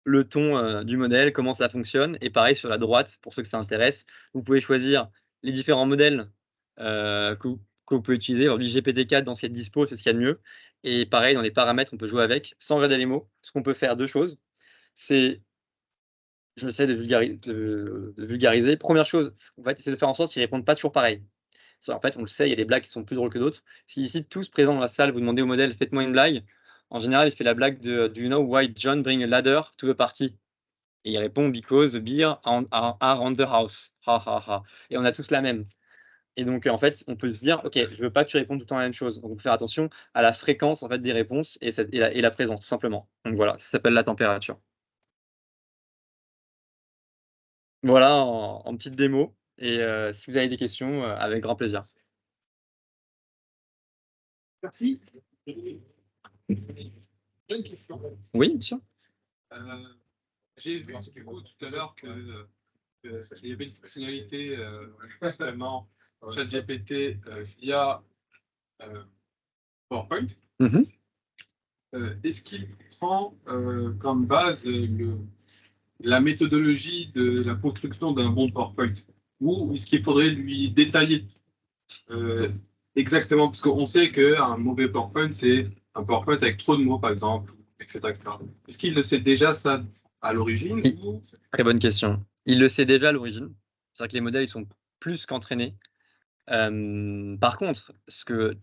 le ton, du modèle, comment ça fonctionne et pareil sur la droite, pour ceux que ça intéresse, vous pouvez choisir les différents modèles, que vous pouvez utiliser. Aujourd'hui GPT-4 dans ce qui est dispo, c'est ce qu'il y a de mieux et pareil dans les paramètres, on peut jouer avec sans regarder les mots. Ce qu'on peut faire 2 choses, c'est j'essaie de vulgariser. 1re chose, on va essayer de faire en sorte qu'ils répondent pas toujours pareil. Ça, en fait, on le sait, il y a des blagues qui sont plus drôles que d'autres. Si ici tous présents dans la salle, vous demandez au modèle: «Faites-moi une blague», en général, il fait la blague de: «Do you know why John bring a ladder to the party?» Et il répond: «Because the beer are on the house. Ha ha ha» et on a tous la même et donc en fait, on peut se dire: «OK, je veux pas que tu répondes tout le temps la même chose». Donc on peut faire attention à la fréquence, en fait, des réponses et la présence, tout simplement. Donc voilà, ça s'appelle la température. Voilà en petite démo et si vous avez des questions, avec grand plaisir. Merci. J'ai une question. Oui, bien sûr. Euh, j'ai vu du coup tout à l'heure il y avait une fonctionnalité justement ChatGPT via PowerPoint. Mmh. Est-ce qu'il prend comme base la méthodologie de la construction d'un bon PowerPoint? Ou est-ce qu'il faudrait lui détailler euh, exactement? Parce qu'on sait qu'un mauvais PowerPoint, c'est un PowerPoint avec trop de mots, par exemple, etc. etc. Est-ce qu'il le sait déjà ça à l'origine Oui. ou... Très bonne question. Il le sait déjà à l'origine. C'est vrai que les modèles, ils sont plus qu'entraînés. Par contre, ce que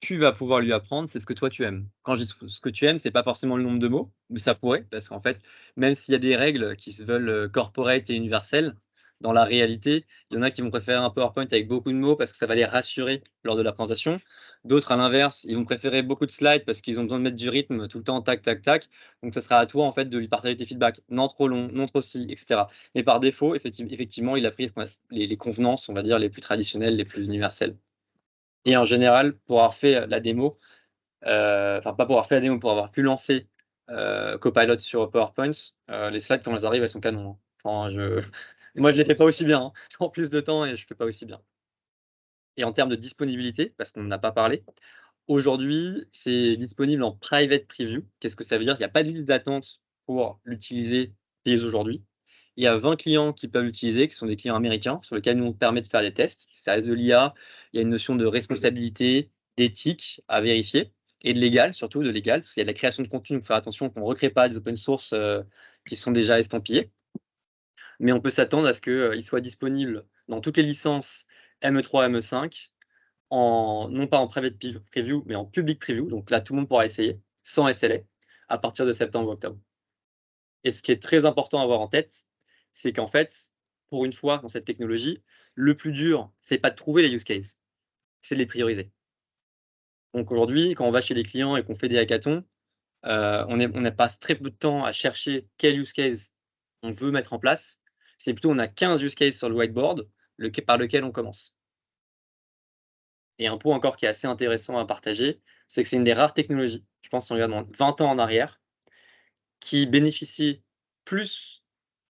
tu vas pouvoir lui apprendre, c'est ce que toi tu aimes. Quand je dis ce que tu aimes, c'est pas forcément le nombre de mots, mais ça pourrait, parce qu'en fait, même s'il y a des règles qui se veulent, corporate et universelles, dans la réalité, il y en a qui vont préférer un PowerPoint avec beaucoup de mots parce que ça va les rassurer lors de la présentation. D'autres, à l'inverse, ils vont préférer beaucoup de slides parce qu'ils ont besoin de mettre du rythme tout le temps, tac, tac, tac. Donc ça sera à toi, en fait, de lui partager tes feedbacks. Non trop long, non trop si, et cetera. Mais par défaut, effectivement, il a pris ce qu'on a les convenances, on va dire, les plus traditionnelles, les plus universelles. Et en général, pour avoir fait la démo, enfin pas pour avoir fait la démo, pour avoir pu lancer, Copilot sur PowerPoint, les slides quand elles arrivent, elles sont canon, hein. Enfin moi je les fais pas aussi bien, hein. Je prends plus de temps et je fais pas aussi bien. Et en termes de disponibilité, parce qu'on en a pas parlé, aujourd'hui, c'est disponible en private preview. Qu'est-ce que ça veut dire? Il y a pas de liste d'attente pour l'utiliser dès aujourd'hui. Il y a 20 clients qui peuvent l'utiliser, qui sont des clients américains, sur lesquels nous on permet de faire des tests. Ça reste de l'IA, il y a une notion de responsabilité, d'éthique à vérifier et de légal, surtout de légal, parce qu'il y a de la création de contenu, donc faut faire attention qu'on ne recrée pas des open source, qui sont déjà estampillés. Mais on peut s'attendre à ce qu'il soit disponible dans toutes les licences ME3, ME5, non pas en private preview, mais en public preview. Donc là, tout le monde pourra essayer, sans SLA, à partir de septembre ou octobre. Et ce qui est très important à avoir en tête, c'est qu'en fait, pour une fois dans cette technologie, le plus dur, c'est pas de trouver les use cases, c'est de les prioriser. Donc aujourd'hui, quand on va chez des clients et qu'on fait des hackathons, on passe très peu de temps à chercher quel use case on veut mettre en place. C'est plutôt on a 15 use cases sur le whiteboard, par lequel on commence. Et un point encore qui est assez intéressant à partager, c'est que c'est une des rares technologies, je pense si on regarde 20 ans en arrière, qui bénéficie plus,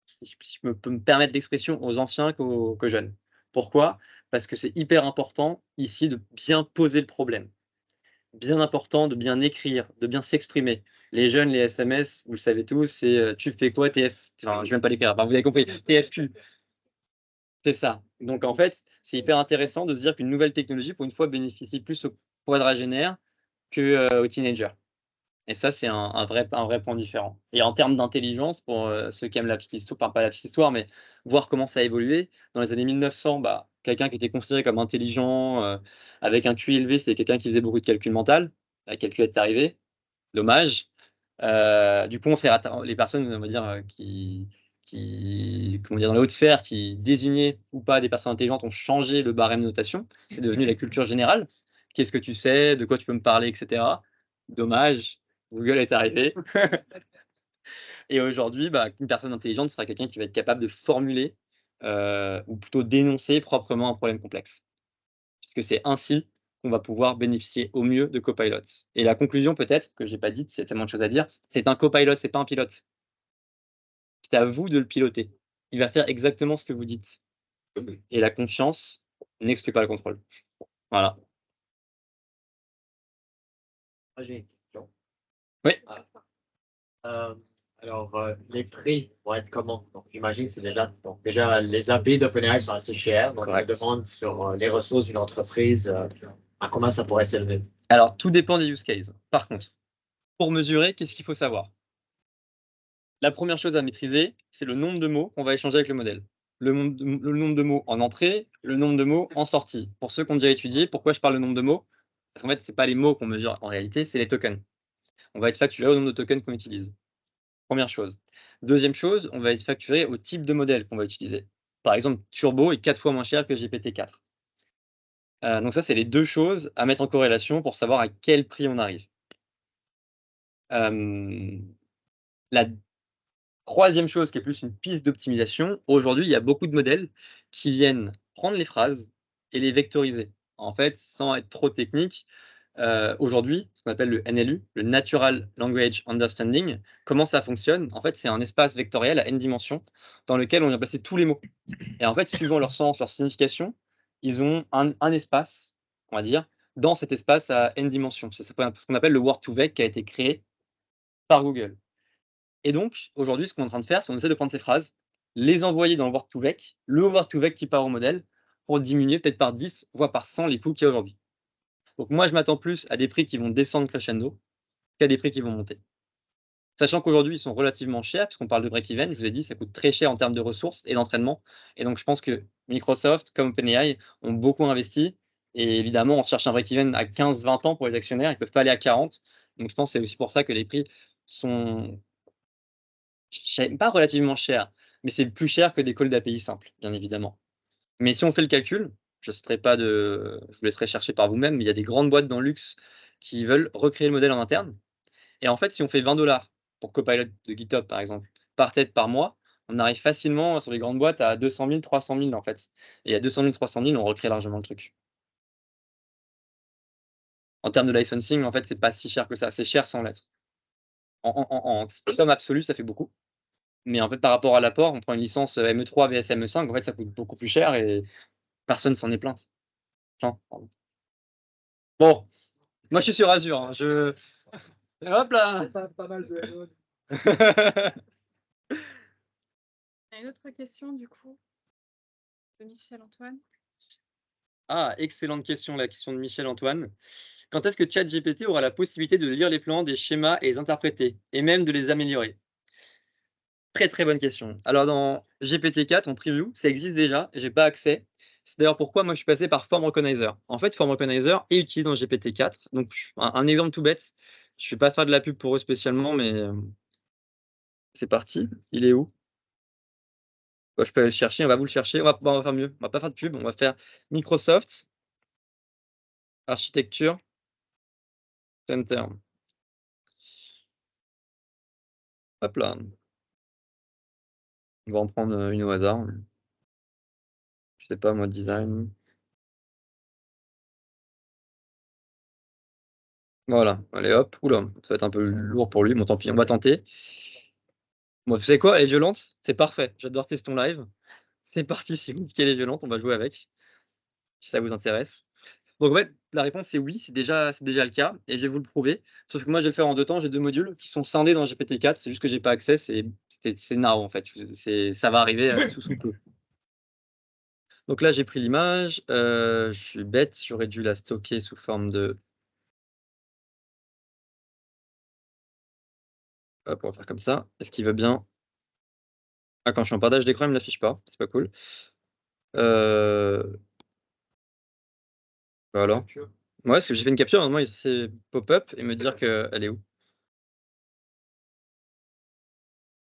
si je peux me permettre l'expression, aux anciens qu'aux jeunes. Pourquoi? Parce que c'est hyper important ici de bien poser le problème. Bien important de bien écrire, de bien s'exprimer. Les jeunes, les SMS, vous le savez tous, c'est, «Tu fais quoi TF?» enfin, je vais même pas l'écrire, enfin, vous avez compris, TFQ. C'est ça. Donc en fait, c'est hyper intéressant de se dire qu'une nouvelle technologie, pour une fois, bénéficie plus aux quadragénaires aux teenagers. Et ça, c'est un vrai point différent. Et en termes d'intelligence, pour, ceux qui aiment la petite histoire, enfin pas la petite histoire, mais voir comment ça a évolué. Dans les années 1900, bah, quelqu'un qui était considéré comme intelligent, avec un QI élevé, c'est quelqu'un qui faisait beaucoup de calcul mental. La calculette est arrivée, dommage. Du coup, on s'est les personnes, on va dire, comment dire, dans la haute sphère, qui désignaient ou pas des personnes intelligentes, ont changé le barème de notation. C'est devenu la culture générale. Qu'est-ce que tu sais? De quoi tu peux me parler? Et cetera. Dommage, Google est arrivé. Et aujourd'hui, bah, une personne intelligente sera quelqu'un qui va être capable de formuler, ou plutôt d'énoncer proprement un problème complexe. Puisque c'est ainsi qu'on va pouvoir bénéficier au mieux de Copilot. Et la conclusion peut-être, que j'ai pas dite, c'est tellement de choses à dire, c'est un Copilot, c'est pas un pilote. C'est à vous de le piloter. Il va faire exactement ce que vous dites. Et la confiance n'exclut pas le contrôle. Voilà. Moi, j'ai une question. Oui. Euh, les prix vont être comment? Donc, j'imagine que c'est déjà les habits d'OpenAI sont assez chers. Donc, je me Correct. demande sur les ressources d'une entreprise, à combien ça pourrait s'élever. Alors, tout dépend des use cases. Par contre, pour mesurer, qu'est-ce qu'il faut savoir? La première chose à maîtriser, c'est le nombre de mots qu'on va échanger avec le modèle. Le nombre de mots en entrée, le nombre de mots en sortie. Pour ceux qui ont déjà étudié, pourquoi je parle de nombre de mots? Parce qu'en fait, c'est pas les mots qu'on mesure en réalité, c'est les tokens. On va être facturé au nombre de tokens qu'on utilise. Première chose. Deuxième chose, on va être facturé au type de modèle qu'on va utiliser. Par exemple, Turbo est 4 fois moins cher que GPT-4. Donc ça, c'est les 2 choses à mettre en corrélation pour savoir à quel prix on arrive. La troisième chose qui est plus une piste d'optimisation, aujourd'hui, il y a beaucoup de modèles qui viennent prendre les phrases et les vectoriser. En fait, sans être trop technique, aujourd'hui, ce qu'on appelle le NLU, le Natural Language Understanding, comment ça fonctionne? En fait, c'est un espace vectoriel à n dimensions dans lequel on vient placer tous les mots. Et en fait, suivant leur sens, leur signification, ils ont un espace, on va dire, dans cet espace à n dimensions. C'est ce qu'on appelle le Word2Vec qui a été créé par Google. Et donc, aujourd'hui, ce qu'on est en train de faire, c'est qu'on essaie de prendre ces phrases, les envoyer dans le Word2Vec qui part au modèle, pour diminuer peut-être par 10, voire par 100 les coûts qu'il y a aujourd'hui. Donc moi, je m'attends plus à des prix qui vont descendre crescendo qu'à des prix qui vont monter. Sachant qu'aujourd'hui, ils sont relativement chers, puisqu'on parle de break-even, je vous ai dit, ça coûte très cher en termes de ressources et d'entraînement. Et donc, je pense que Microsoft, comme OpenAI, ont beaucoup investi. Et évidemment, on cherche un break-even à 15-20 ans pour les actionnaires, ils ne peuvent pas aller à 40. Donc, je pense que c'est aussi pour ça que les prix sont pas relativement chers, mais c'est plus cher que des calls d'API simples, bien évidemment. Mais si on fait le calcul, je vous laisserai chercher par vous-même, mais il y a des grandes boîtes dans le luxe qui veulent recréer le modèle en interne. Et en fait, si on fait 20 $ pour Copilot de GitHub, par exemple, par tête par mois, on arrive facilement sur les grandes boîtes à 200 000, 300 000 en fait. Et à 200 000, 300 000, on recrée largement le truc. En termes de licensing, en fait, c'est pas si cher que ça. C'est cher sans l'être. En somme absolue, ça fait beaucoup. Mais en fait, par rapport à l'apport, on prend une licence ME3 vs ME5, en fait, ça coûte beaucoup plus cher et personne s'en est plaint. Enfin, pardon. Bon, moi je suis sur Azure, hein, hop là! Pas mal de Elon. Une autre question du coup de Michel-Antoine. Ah, excellente question, la question de Michel-Antoine. Quand est-ce que ChatGPT aura la possibilité de lire les plans des schémas et les interpréter, et même de les améliorer? Très, très bonne question. Alors dans GPT-4 en preview, ça existe déjà, j'ai pas accès. C'est d'ailleurs pourquoi moi je suis passé par Form Recognizer. En fait, Form Recognizer est utilisé dans GPT-4. Donc un exemple tout bête, je vais pas faire de la pub pour eux spécialement, mais c'est parti. Il est où? Bah, je peux aller le chercher, on va vous le chercher. On va faire mieux, on va pas faire de pub, on va faire Microsoft, architecture, Center. Hop là. On va en prendre une au hasard. Je sais pas, moi, design. Voilà, allez hop. Oula, ça va être un peu lourd pour lui. Bon, tant pis, on va tenter. Bon, tu sais quoi? Elle est violente, c'est parfait. J'adore tester ton live. C'est parti, si vous dites qu'elle est violente, on va jouer avec, si ça vous intéresse. Donc en fait, la réponse c'est oui, c'est déjà le cas et je vais vous le prouver. Sauf que moi je vais le faire en 2 temps, j'ai 2 modules qui sont scindés dans GPT-4, c'est juste que j'ai pas accès, c'est now en fait, ça va arriver, sous peu. Donc là j'ai pris l'image, je suis bête, j'aurais dû la stocker sous forme de hop, on va faire comme ça. Est-ce qu'il veut bien? Ah, quand je suis en partage d'écran, il me l'affiche pas, c'est pas cool. Voilà. Capture. Ouais, parce que j'ai fait une capture, normalement il est censé pop-up et me dire qu'elle est où.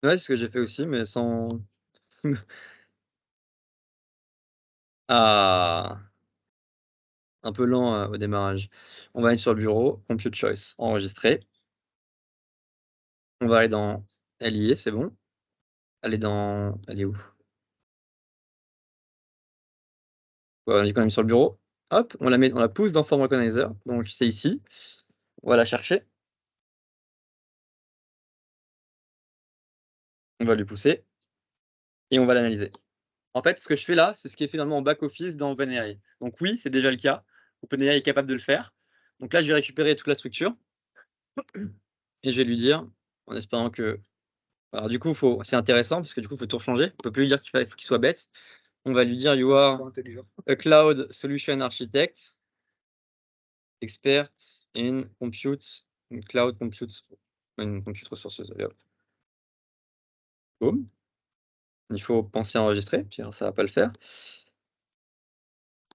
Ouais, c'est ce que j'ai fait aussi, mais sans ah! Un peu lent, au démarrage. On va aller sur le bureau, compute choice, enregistrer. On va aller dans elle y est, c'est bon. Elle est où? Ouais, on est quand même sur le bureau. Hop, on la pousse dans Form Recognizer, donc c'est ici. On va la chercher. On va lui pousser et on va l'analyser. En fait, ce que je fais là, c'est ce qui est finalement en back office dans OpenAI. Donc oui, c'est déjà le cas. OpenAI est capable de le faire. Donc là, je vais récupérer toute la structure et je vais lui dire, en espérant que alors du coup, c'est intéressant parce que du coup, il faut tout changer. On peut plus lui dire faut qu'il soit bête. On va lui dire you are a cloud solution architect, expert in compute, cloud compute, resources. Allez, hop. Boum. Il faut penser à enregistrer, sinon ça va pas le faire.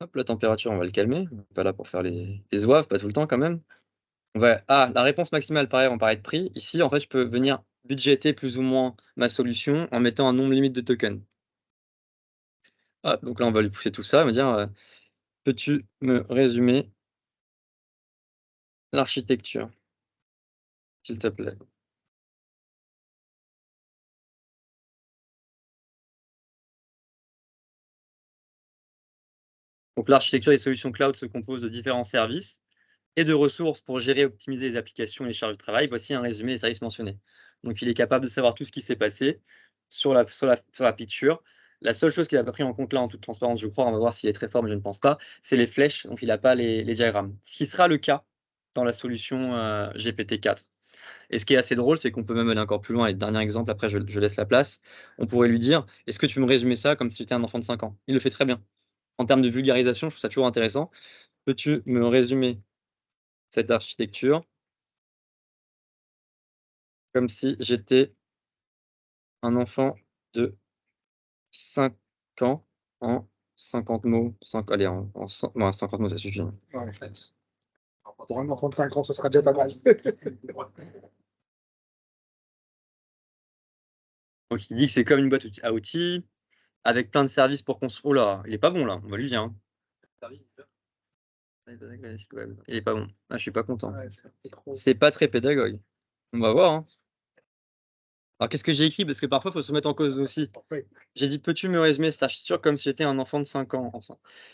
Hop, la température, on va le calmer. On est pas là pour faire les zouaves, pas tout le temps quand même. La réponse maximale, pareil, on va être pris. Ici, en fait, je peux venir budgéter plus ou moins ma solution en mettant un nombre limite de tokens. Hop, donc là, on va lui pousser tout ça, on va dire peux-tu me résumer l'architecture, s'il te plaît? Donc l'architecture des solutions cloud se compose de différents services et de ressources pour gérer et optimiser les applications et les charges de travail. Voici un résumé des services mentionnés. Donc il est capable de savoir tout ce qui s'est passé sur la picture. La seule chose qu'il n'a pas pris en compte là, en toute transparence, je crois, on va voir s'il est très fort, mais je ne pense pas, c'est les flèches, donc il n'a pas les diagrammes. Ce qui sera le cas dans la solution GPT-4. Et ce qui est assez drôle, c'est qu'on peut même aller encore plus loin. Et dernier exemple, après je laisse la place. On pourrait lui dire, est-ce que tu peux me résumer ça comme si tu étais un enfant de 5 ans? Il le fait très bien. En termes de vulgarisation, je trouve ça toujours intéressant. Peux-tu me résumer cette architecture comme si j'étais un enfant de 5 ans en 50 mots, allez, non, 50 mots, ça suffit. Ouais, en fait. Pour un enfant de 5 ans, ce sera déjà pas mal. Donc il dit que c'est comme une boîte à outils, avec plein de services pour construire. Oh là, il est pas bon là, on va lui dire. Hein. Il est pas bon. Ah, je suis pas content. Ouais, c'est pas très pédagogue. On va voir. Hein. Alors qu'est-ce que j'ai écrit? Parce que parfois, il faut se mettre en cause aussi. J'ai dit, peux-tu me résumer cette architecture comme si j'étais un enfant de 5 ans?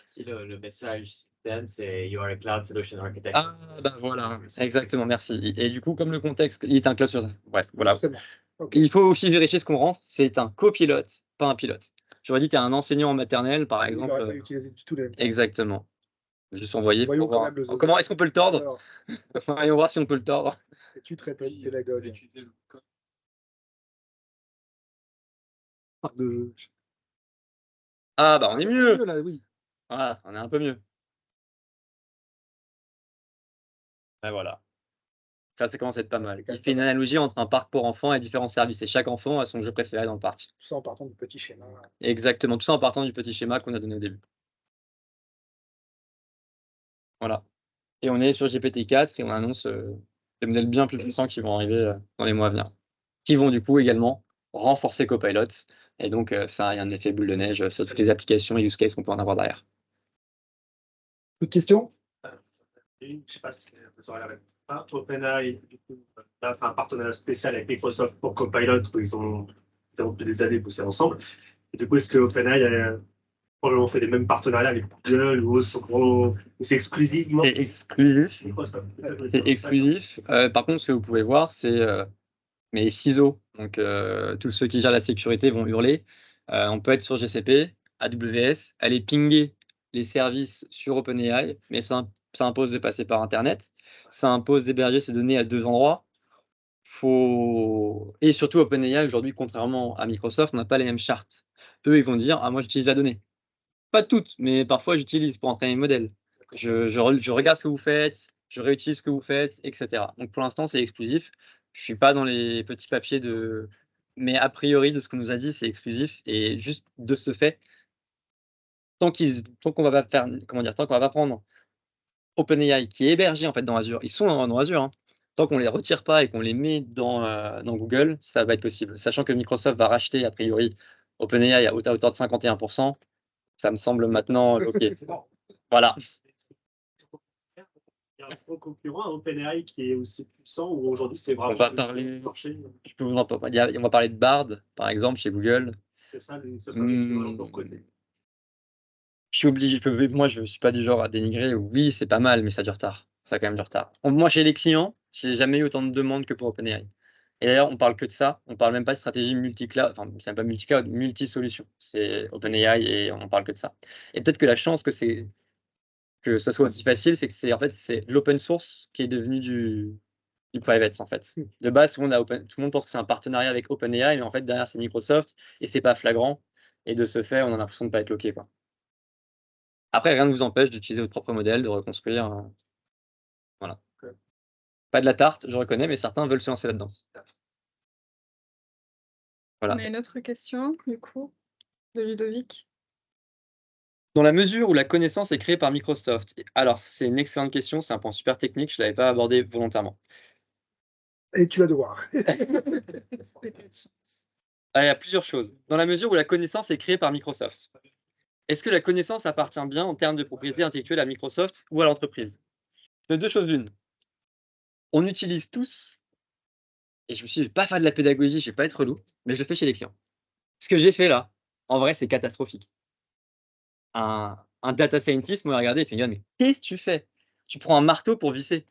Si le message système, c'est You are a cloud solution architect. Ah, bah voilà, exactement, merci. Et du coup, comme le contexte, il est un cloud sur. Bref, voilà. C'est bon. Okay. Il faut aussi vérifier ce qu'on rentre. C'est un copilote, pas un pilote. J'aurais dit, tu es un enseignant en maternelle, par exemple. Il n'aurait pas utilisé du tout les mêmes. Exactement. Juste envoyé. Voyons Pour voir. Comment est-ce qu'on peut le tordre? Voyons voir si on peut le tordre. Es-tu très pédagogue? Ah, bah on est mieux. Là, oui. Voilà, on est un peu mieux. Et voilà. Là, ça commence à être pas mal. Il fait une analogie entre un parc pour enfants et différents services. Et chaque enfant a son jeu préféré dans le parc. Tout ça en partant du petit schéma. Exactement, tout ça en partant du petit schéma qu'on a donné au début. Voilà. Et on est sur GPT-4 et on annonce des modèles bien plus puissants qui vont arriver dans les mois à venir. Qui vont du coup également renforcer Copilot. Et donc, ça a un effet boule de neige sur toutes les applications et use cases qu'on peut en avoir derrière. D'autres questions? Je sais pas si c'est la réponse. OpenAI, du coup, là, fait un partenariat spécial avec Microsoft pour Copilot, où ils ont depuis des années bossé ensemble. Et du coup, est-ce que OpenAI a probablement fait les mêmes partenariats avec Google ou autre, ou c'est exclusivement C'est exclusif. Microsoft? C'est exclusif. Par contre, ce que vous pouvez voir, c'est mes ciseaux. Donc, tous ceux qui gèrent la sécurité vont hurler. On peut être sur GCP, AWS, aller pinguer les services sur OpenAI, mais ça impose de passer par Internet. Ça impose d'héberger ces données à 2 endroits. Et surtout, OpenAI, aujourd'hui, contrairement à Microsoft, on n'a pas les mêmes chartes. Eux, ils vont dire: «Ah, moi, j'utilise la donnée». Pas toutes, mais parfois, j'utilise pour entraîner le modèle. Je regarde ce que vous faites, je réutilise ce que vous faites, et cetera. Donc pour l'instant, c'est exclusif. Je suis pas dans les petits papiers mais a priori, de ce qu'on nous a dit, c'est exclusif et juste de ce fait, tant qu'on va pas faire comment dire? Tant qu'on va pas prendre OpenAI qui est hébergé, en fait, dans Azure, ils sont dans Azure, hein. Tant qu'on les retire pas et qu'on les met dans Google, ça va être possible. Sachant que Microsoft va racheter, a priori, OpenAI à hauteur de 51%, ça me semble maintenant OK. C'est bon. Voilà. Il y a un gros concurrent à OpenAI qui est aussi puissant, ou aujourd'hui c'est vraiment On va le parler marché. Je peux vous en pa on va parler de Bard, par exemple, chez Google. C'est ça, ça sera l'équivalent de leur Mmh, côté. je suis obligé moi, je suis pas du genre à dénigrer. Oui, c'est pas mal, mais ça a du retard. Ça a quand même du retard. Moi, chez les clients, j'ai jamais eu autant de demandes que pour OpenAI. Et d'ailleurs, on parle que de ça. On parle même pas de stratégie multi-cloud, enfin, c'est même pas multi-cloud, multi-solution. C'est OpenAI et on parle que de ça. Et peut-être que la chance que ça soit aussi facile, c'est que en fait, c'est de l'open source qui est devenu du private, en fait. De base, tout le monde pense que c'est un partenariat avec OpenAI, mais en fait, derrière, c'est Microsoft et c'est pas flagrant. Et de ce fait, on a l'impression de pas être loqué, quoi. Après, rien ne vous empêche d'utiliser votre propre modèle, de reconstruire, voilà. Pas de la tarte, je reconnais, mais certains veulent se lancer là-dedans. On Voilà. a une autre question, du coup, de Ludovic. Dans la mesure où la connaissance est créée par Microsoft, alors c'est une excellente question, c'est un point super technique, je l'avais pas abordé volontairement. Et tu vas devoir. Ah, il y a plusieurs choses. Dans la mesure où la connaissance est créée par Microsoft, est-ce que la connaissance appartient bien en termes de propriété intellectuelle à Microsoft ou à l'entreprise? De 2 choses l'une. On utilise tous, et je vais pas faire de la pédagogie, je vais pas être relou, mais je le fais chez les clients. Ce que j'ai fait là, en vrai, c'est catastrophique. Un data scientist m'a regardé et fait: «Yann, mais qu'est-ce que tu fais? Tu prends un marteau pour visser».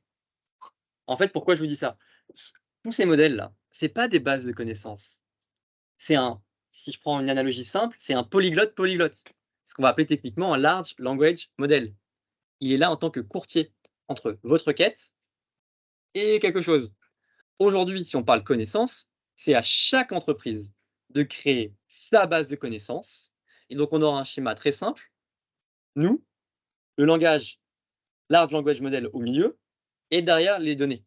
En fait, pourquoi je vous dis ça? Tous ces modèles-là, c'est pas des bases de connaissances. C'est si je prends une analogie simple, c'est un polyglotte polyglotte. Ce qu'on va appeler techniquement un large language model. Il est là en tant que courtier entre votre requête et quelque chose. Aujourd'hui, si on parle connaissance, c'est à chaque entreprise de créer sa base de connaissances et donc on aura un schéma très simple. Nous, le langage large language model au milieu et derrière les données.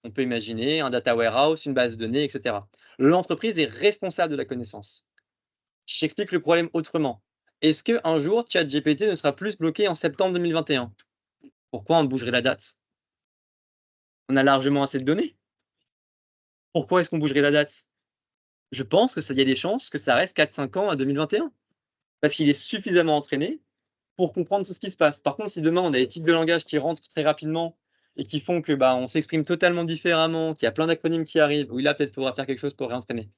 On peut imaginer un data warehouse, une base de données, et cetera. L'entreprise est responsable de la connaissance. J'explique le problème autrement. Est-ce qu'un jour, ChatGPT ne sera plus bloqué en septembre 2021? Pourquoi on bougerait la date? On a largement assez de données. Pourquoi est-ce qu'on bougerait la date? Je pense qu'il y a des chances que ça reste 4-5 ans à 2021. Parce qu'il est suffisamment entraîné pour comprendre tout ce qui se passe. Par contre, si demain on a des types de langage qui rentrent très rapidement et qui font que, on s'exprime totalement différemment, qu'il y a plein d'acronymes qui arrivent, oui, là, peut-être qu'il faudra faire quelque chose pour réentraîner.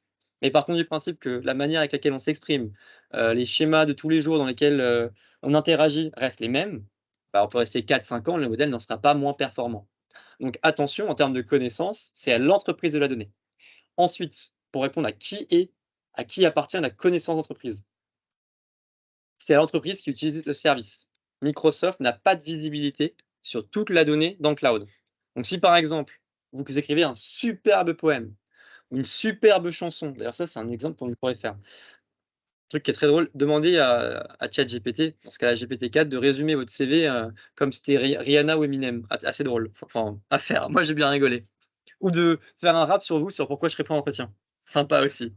Mais par contre, du principe que la manière avec laquelle on s'exprime, les schémas de tous les jours dans lesquels, on interagit restent les mêmes, on peut rester 4-5 ans, le modèle n'en sera pas moins performant. Donc attention, en termes de connaissances, c'est à l'entreprise de la donnée. Ensuite, pour répondre à qui appartient la connaissance d'entreprise? C'est à l'entreprise qui utilise le service. Microsoft n'a pas de visibilité sur toute la donnée dans le cloud. Donc si par exemple, vous écrivez un superbe poème ou une superbe chanson, d'ailleurs ça c'est un exemple qu'on pourrait faire. Un truc qui est très drôle, demandez à ChatGPT, dans ce cas-là GPT-4, de résumer votre CV comme c'était Rihanna ou Eminem. Assez drôle, enfin à faire. Moi j'ai bien rigolé. Ou de faire un rap sur vous, sur pourquoi je serais pas en entretien. Sympa aussi.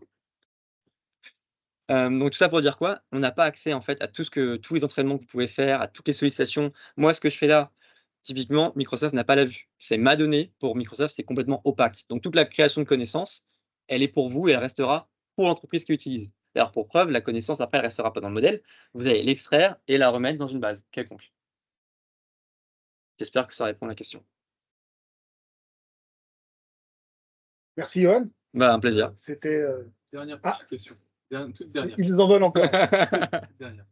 Donc tout ça pour dire quoi? On n'a pas accès en fait à tous les entraînements que vous pouvez faire, à toutes les sollicitations. Moi, ce que je fais là, typiquement, Microsoft n'a pas la vue. C'est ma donnée, pour Microsoft, c'est complètement opaque. Donc toute la création de connaissances, elle est pour vous et elle restera pour l'entreprise qui l'utilise. D'ailleurs, pour preuve, la connaissance après, elle restera pas dans le modèle. Vous allez l'extraire et la remettre dans une base quelconque. J'espère que ça répond à la question. Merci, Johan. Bah, un plaisir. C'était. Dernière Ah. petite question. Toute dernière. Il nous en donne encore. Toute dernière.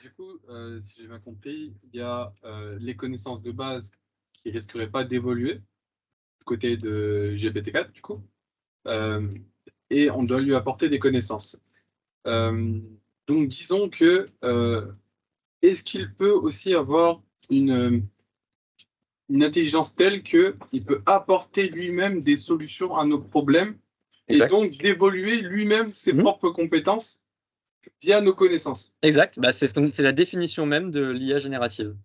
Du coup, si j'ai bien compris, il y a les connaissances de base qui risqueraient pas d'évoluer du côté de GPT-4, du coup. Et on doit lui apporter des connaissances. Donc, disons que est-ce qu'il peut aussi avoir une intelligence telle qu'il peut apporter lui-même des solutions à nos problèmes et Exact. donc d'évoluer lui-même ses Mhm. propres compétences via nos connaissances. Exact, bah, c'est la définition même de l'IA générative.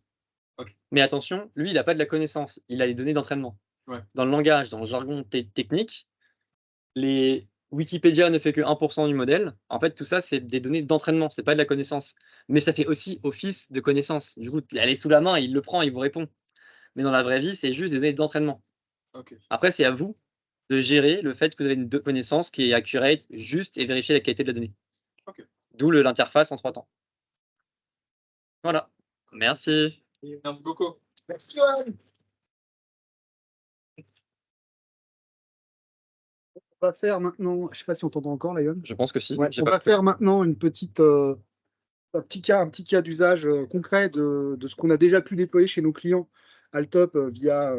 Ok. Mais attention, lui, il n'a pas de la connaissance, il a les données d'entraînement. Ouais. Dans le langage, dans le jargon technique, les Wikipédia ne fait que 1% du modèle. En fait, tout ça, c'est des données d'entraînement, c'est pas de la connaissance. Mais ça fait aussi office de connaissance. Du coup, elle est sous la main, il le prend, il vous répond. Mais dans la vraie vie, c'est juste des données d'entraînement. Ok. Après, c'est à vous de gérer le fait que vous avez une connaissance qui est accurate, juste et vérifier la qualité de la donnée. Ok. D'où l'interface en 3 temps. Voilà. Merci. Merci beaucoup. Merci, Johan. On va faire maintenant. Je sais pas si on t'entend encore, Lion. Je pense que si. Ouais, J'ai on pas va pu. faire maintenant une petite, un petit cas d'usage concret de ce qu'on a déjà pu déployer chez nos clients Altop via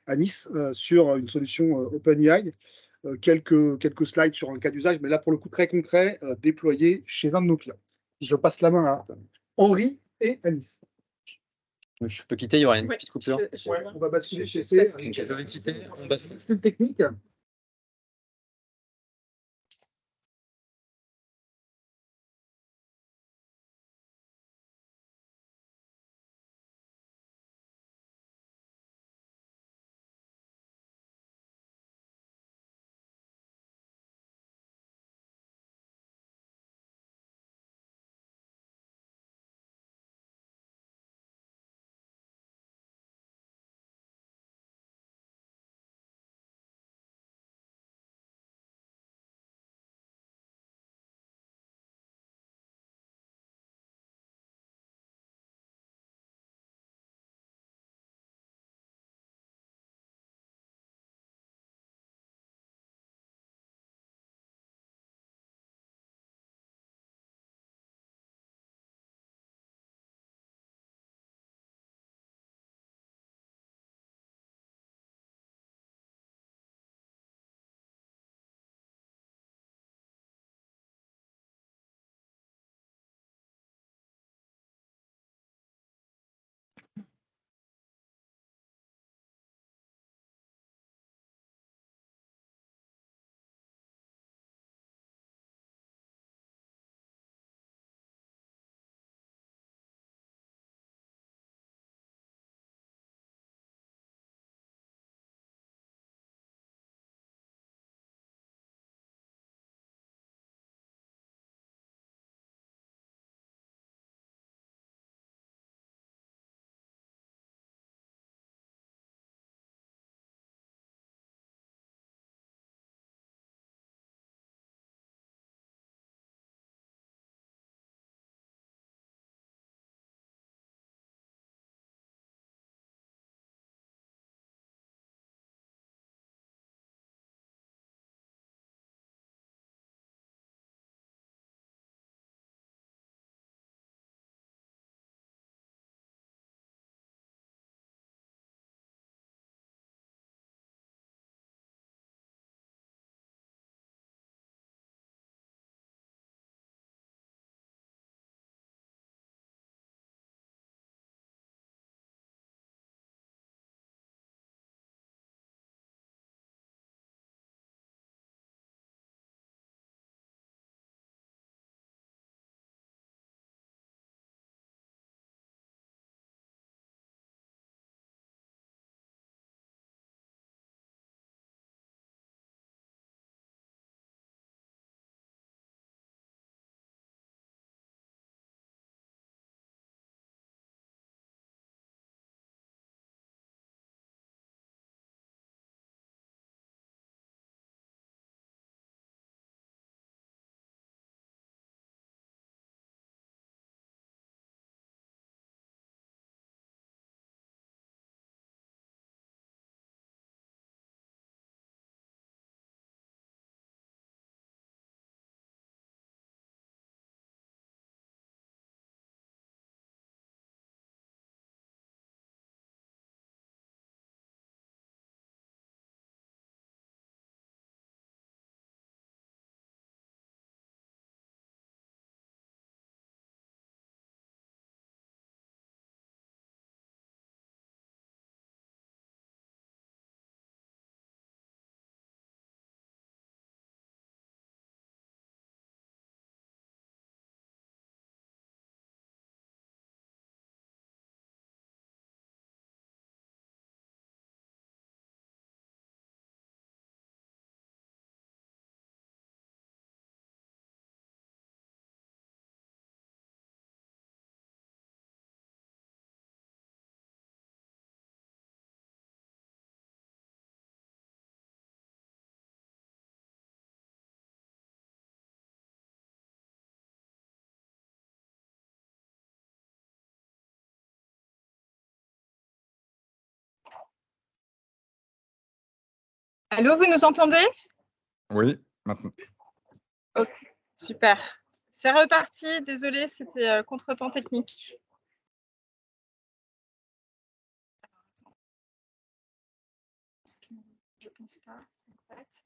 Anis sur une solution OpenAI. Quelques slides sur un cas d'usage, mais là pour le coup très concret, déployé chez un de nos clients. Je passe la main à Henri et Anis. Je peux quitter, il y aura une Ouais, petite coupure. Ouais, on va basculer chez C. Je vais quitter, on bascule. Bascule technique. Allô, vous nous entendez? Oui, maintenant. Super. C'est reparti. Désolée, c'était contretemps technique. Je pense pas. En fait.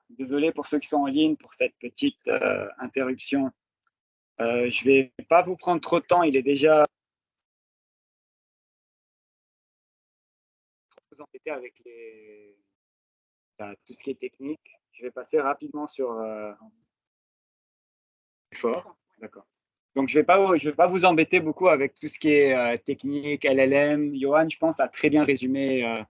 Désolé pour ceux qui sont en ligne pour cette petite interruption. Je vais pas vous prendre trop de temps, il est déjà trop vous embêter avec tout ce qui est technique. Je vais passer rapidement sur fort. D'accord. Donc je vais pas vous embêter beaucoup avec tout ce qui est technique, LLM. Johan, je pense, a très bien résumé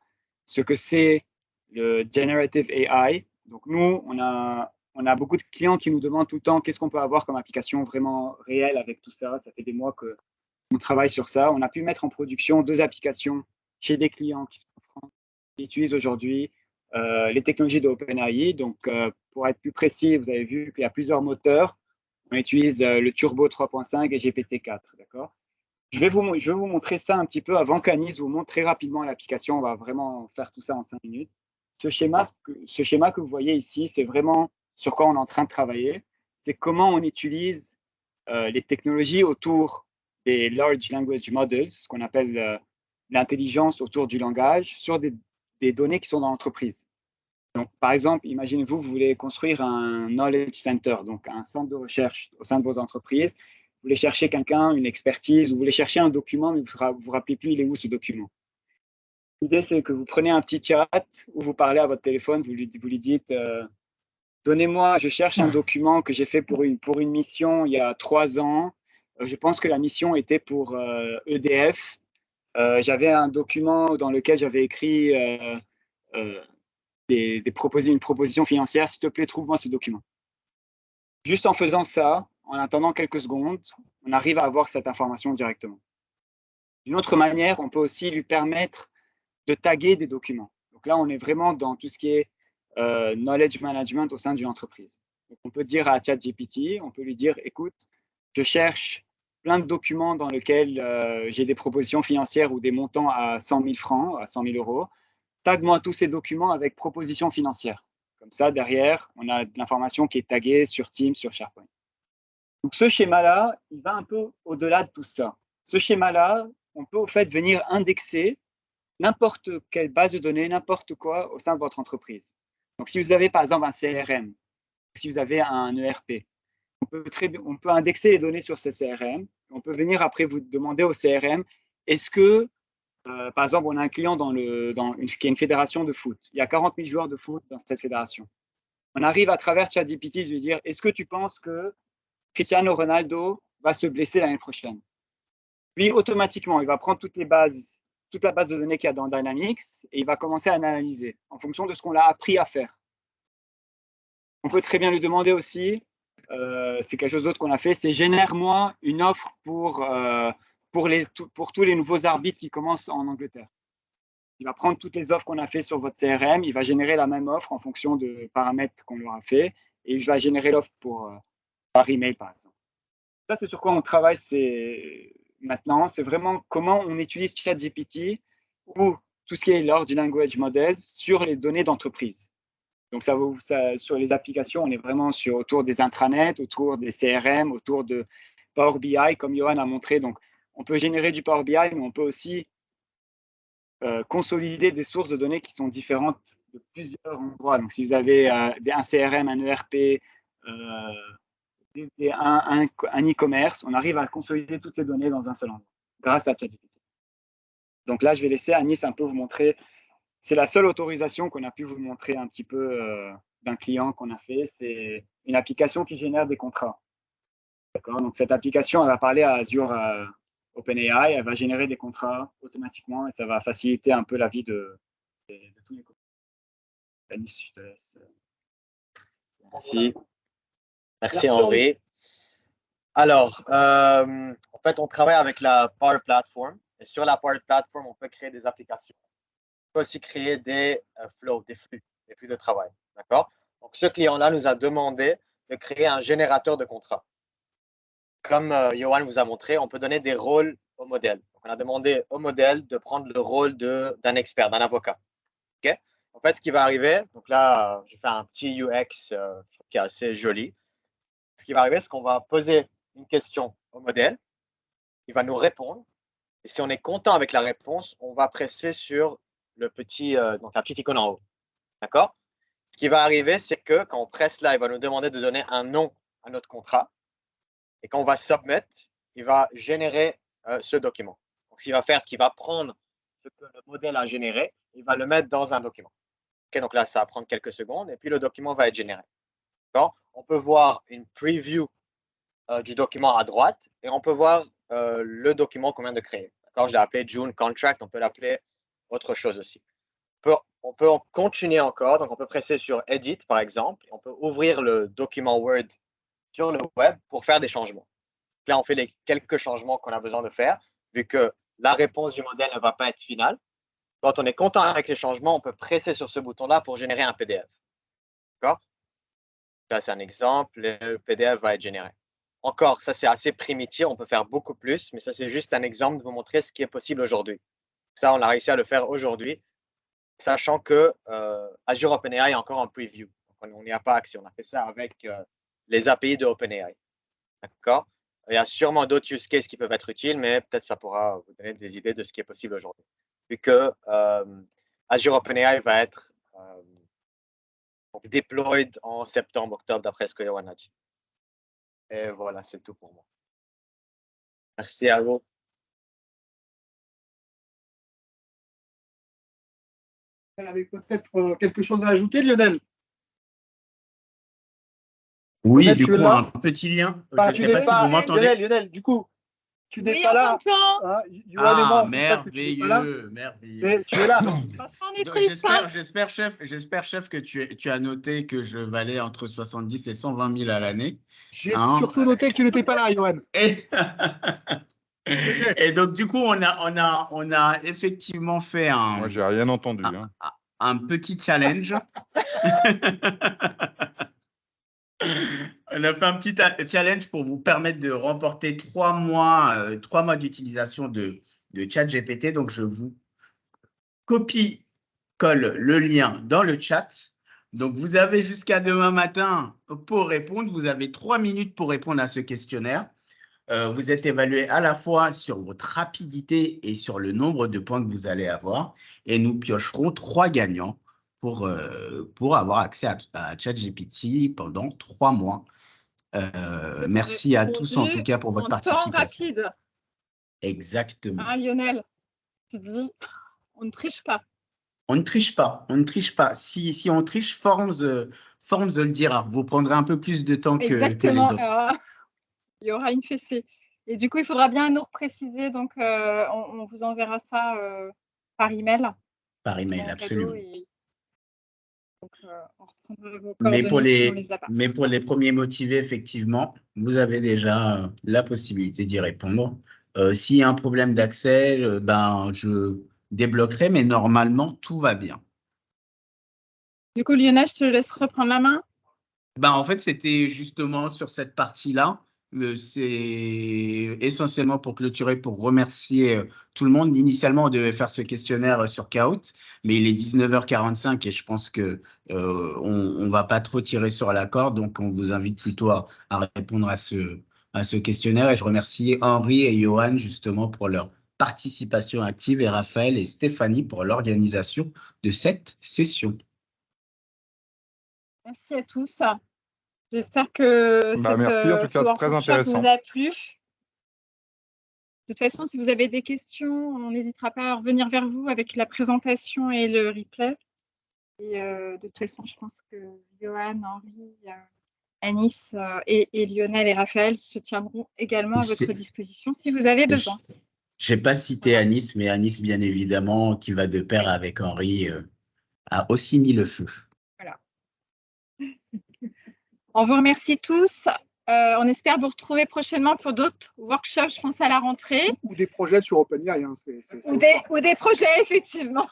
ce que c'est le Generative AI. Donc nous, on a beaucoup de clients qui nous demandent tout le temps qu'est-ce qu'on peut avoir comme application vraiment réelle avec tout ça. Ça fait des mois qu'on travaille sur ça. On a pu mettre en production 2 applications chez des clients qui sont en France, qui utilisent aujourd'hui les technologies d'OpenAI. Donc pour être plus précis, vous avez vu qu'il y a plusieurs moteurs. On utilise le Turbo 3.5 et GPT-4, d'accord? Je vais vous montrer ça un petit peu avant qu'Anis vous montre très rapidement l'application. On va vraiment faire tout ça en 5 minutes. Ce schéma que vous voyez ici, c'est vraiment sur quoi on est en train de travailler. C'est comment on utilise les technologies autour des Large Language Models, ce qu'on appelle l'intelligence autour du langage, sur des données qui sont dans l'entreprise. Donc, par exemple, imaginez-vous, vous voulez construire un knowledge center, donc un centre de recherche au sein de vos entreprises. Vous voulez chercher quelqu'un, une expertise, vous voulez chercher un document, mais vous ne vous rappelez plus, il est où ce document. L'idée, c'est que vous prenez un petit chat où vous parlez à votre téléphone, vous lui dites donnez-moi, je cherche un document que j'ai fait pour une mission il y a 3 ans. Je pense que la mission était pour EDF. J'avais un document dans lequel j'avais écrit une proposition financière. S'il te plaît, trouve-moi ce document. Juste en faisant ça, en attendant quelques secondes, on arrive à avoir cette information directement. D'une autre manière, on peut aussi lui permettre de taguer des documents. Donc là, on est vraiment dans tout ce qui est knowledge management au sein d'une entreprise. Donc on peut dire à ChatGPT, on peut lui dire, écoute, je cherche plein de documents dans lesquels j'ai des propositions financières ou des montants à 100 000 francs, à 100 000 euros. Tague-moi tous ces documents avec propositions financières. Comme ça, derrière, on a de l'information qui est taguée sur Teams, sur SharePoint. Donc ce schéma-là, il va un peu au-delà de tout ça. Ce schéma-là, on peut au fait venir indexer n'importe quelle base de données, n'importe quoi au sein de votre entreprise. Donc si vous avez par exemple un CRM, si vous avez un ERP, on peut indexer les données sur ce CRM. On peut venir après vous demander au CRM, est-ce que par exemple, on a un client qui est une fédération de foot. Il y a 40 000 joueurs de foot dans cette fédération. On arrive à travers ChatGPT de lui dire, est-ce que tu penses que Cristiano Ronaldo va se blesser l'année prochaine? Lui, automatiquement, il va prendre toute la base de données qu'il y a dans Dynamics et il va commencer à analyser en fonction de ce qu'on l'a appris à faire. On peut très bien lui demander aussi, c'est quelque chose d'autre qu'on a fait, c'est génère-moi une offre pour tous les nouveaux arbitres qui commencent en Angleterre. Il va prendre toutes les offres qu'on a fait sur votre CRM, il va générer la même offre en fonction de paramètres qu'on leur a fait et il va générer l'offre par email, par exemple. Ça, c'est sur quoi on travaille maintenant. C'est vraiment comment on utilise ChatGPT ou tout ce qui est Large Language Models sur les données d'entreprise. Donc, sur les applications, on est vraiment autour des intranets, autour des CRM, autour de Power BI, comme Johan a montré. Donc, on peut générer du Power BI, mais on peut aussi consolider des sources de données qui sont différentes de plusieurs endroits. Donc, si vous avez un CRM, un ERP, un e-commerce, on arrive à consolider toutes ces données dans un seul endroit grâce à ChatGPT. Donc là, je vais laisser Anis un peu vous montrer. C'est la seule autorisation qu'on a pu vous montrer un petit peu d'un client qu'on a fait. C'est une application qui génère des contrats. D'accord. Donc cette application, elle va parler à Azure OpenAI, elle va générer des contrats automatiquement et ça va faciliter un peu la vie de tous les côtés. Anis, je te laisse. Merci. Merci Henri. Alors, en fait, on travaille avec la Power Platform. Et sur la Power Platform, on peut créer des applications. On peut aussi créer des flows, des flux de travail. D'accord? Donc, ce client-là nous a demandé de créer un générateur de contrat. Comme Johan vous a montré, on peut donner des rôles au modèle. Donc, on a demandé au modèle de prendre le rôle d'un expert, d'un avocat. Okay? En fait, ce qui va arriver, donc là, j'ai fait un petit UX qui est assez joli. Ce qui va arriver, c'est qu'on va poser une question au modèle, il va nous répondre. Et si on est content avec la réponse, on va presser sur donc la petite icône en haut. D'accord? Ce qui va arriver, c'est que quand on presse là, il va nous demander de donner un nom à notre contrat. Et quand on va submit, il va générer ce document. Donc, ce qu'il va faire, c'est qu'il va prendre ce que le modèle a généré, il va le mettre dans un document. Okay, donc là, ça va prendre quelques secondes et puis le document va être généré. On peut voir une preview du document à droite et on peut voir le document qu'on vient de créer. Je l'ai appelé June Contract, on peut l'appeler autre chose aussi. On peut en continuer encore, donc on peut presser sur Edit par exemple, et on peut ouvrir le document Word sur le web pour faire des changements. Là, on fait les quelques changements qu'on a besoin de faire, vu que la réponse du modèle ne va pas être finale. Quand on est content avec les changements, on peut presser sur ce bouton-là pour générer un PDF. D'accord? Là, c'est un exemple, le PDF va être généré. Encore, ça, c'est assez primitif, on peut faire beaucoup plus, mais ça, c'est juste un exemple de vous montrer ce qui est possible aujourd'hui. Ça, on a réussi à le faire aujourd'hui, sachant que Azure OpenAI est encore en preview. Donc, on n'y a pas accès. On a fait ça avec les API de OpenAI. D'accord? Il y a sûrement d'autres use cases qui peuvent être utiles, mais peut-être ça pourra vous donner des idées de ce qui est possible aujourd'hui. Vu que Azure OpenAI va être deployed en septembre, octobre, d'après ce que Johan a dit. Et voilà, c'est tout pour moi. Merci à vous. Elle avait peut-être quelque chose à ajouter, Lionel? Oui, Lionel, du tu es coup, là? un petit lien. Bah, Je ne sais pas si vous m'entendez. Lionel, du coup, tu n'es Oui, pas on là. t'entend. Hein, Johan et moi, Ah, on constate que tu n'es pas là. merveilleux, merveilleux. Mais tu es là. Parce qu'on est triste, hein. J'espère, chef, que tu as noté que je valais entre 70 et 120 000 à l'année. J'ai Hein? surtout noté que tu n'étais pas là, Johan. Et donc, du coup, on a effectivement fait Moi, j'ai rien entendu. Hein. un petit challenge. On a fait un petit challenge pour vous permettre de remporter 3 mois d'utilisation de ChatGPT. Donc, je vous copie-colle le lien dans le chat. Donc, vous avez jusqu'à demain matin pour répondre. Vous avez 3 minutes pour répondre à ce questionnaire. Vous êtes évalué à la fois sur votre rapidité et sur le nombre de points que vous allez avoir. Et nous piocherons 3 gagnants pour avoir accès à ChatGPT pendant 3 mois. Merci à tous en tout cas pour votre participation. En temps rapide. Exactement. Hein, Lionel, tu dis, on ne triche pas. On ne triche pas, on ne triche pas. Si on triche, Forms le dira. Vous prendrez un peu plus de temps que les autres. Il y aura une fessée. Et du coup, il faudra bien nous préciser. Donc, on vous enverra ça par email. Par email, absolument. Donc, on reprendra vos coordonnées si on les a pas. Mais pour les premiers motivés, effectivement, vous avez déjà la possibilité d'y répondre. S'il y a un problème d'accès, je débloquerai, mais normalement, tout va bien. Du coup, Lionel, je te laisse reprendre la main. En fait, c'était justement sur cette partie-là. C'est essentiellement pour clôturer, pour remercier tout le monde. Initialement, on devait faire ce questionnaire sur Kahoot, mais il est 19h45 et je pense que on va pas trop tirer sur la corde, donc on vous invite plutôt à répondre à ce questionnaire. Et je remercie Henri et Johan justement pour leur participation active et Raphaël et Stéphanie pour l'organisation de cette session. Merci à tous. J'espère que merci, en tout cas, c'est très intéressant. vous a plu. De toute façon, si vous avez des questions, on n'hésitera pas à revenir vers vous avec la présentation et le replay. Et de toute façon, je pense que Johan, Henri, Anis et Lionel et Raphaël se tiendront également à votre disposition si vous avez besoin. Je n'ai pas cité Anis, mais Anis, bien évidemment, qui va de pair avec Henri, a aussi mis le feu. Voilà. On vous remercie tous. On espère vous retrouver prochainement pour d'autres workshops, je pense, à la rentrée. Ou des projets sur OpenAI. Hein, ou des projets, effectivement.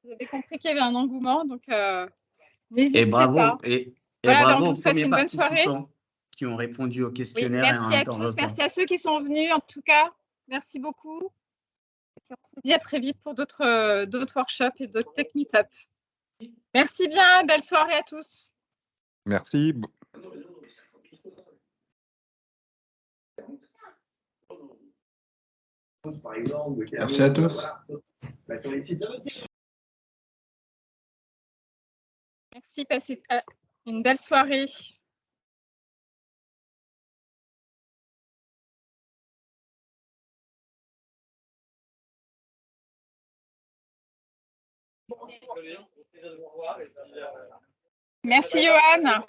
Vous avez compris qu'il y avait un engouement, donc n'hésitez pas. Et Et Voilà, bravo donc, je aux vous souhaite premiers une bonne soirée. participants qui ont répondu au Oui, questionnaire et en merci à temps tous, record. merci à ceux qui sont venus, en tout cas. Merci beaucoup. Et puis, on se dit à très vite pour d'autres workshops et d'autres Tech Meetup. Merci bien, belle soirée à tous. Merci. Merci à tous. Merci, passez une belle soirée. Merci, Johan.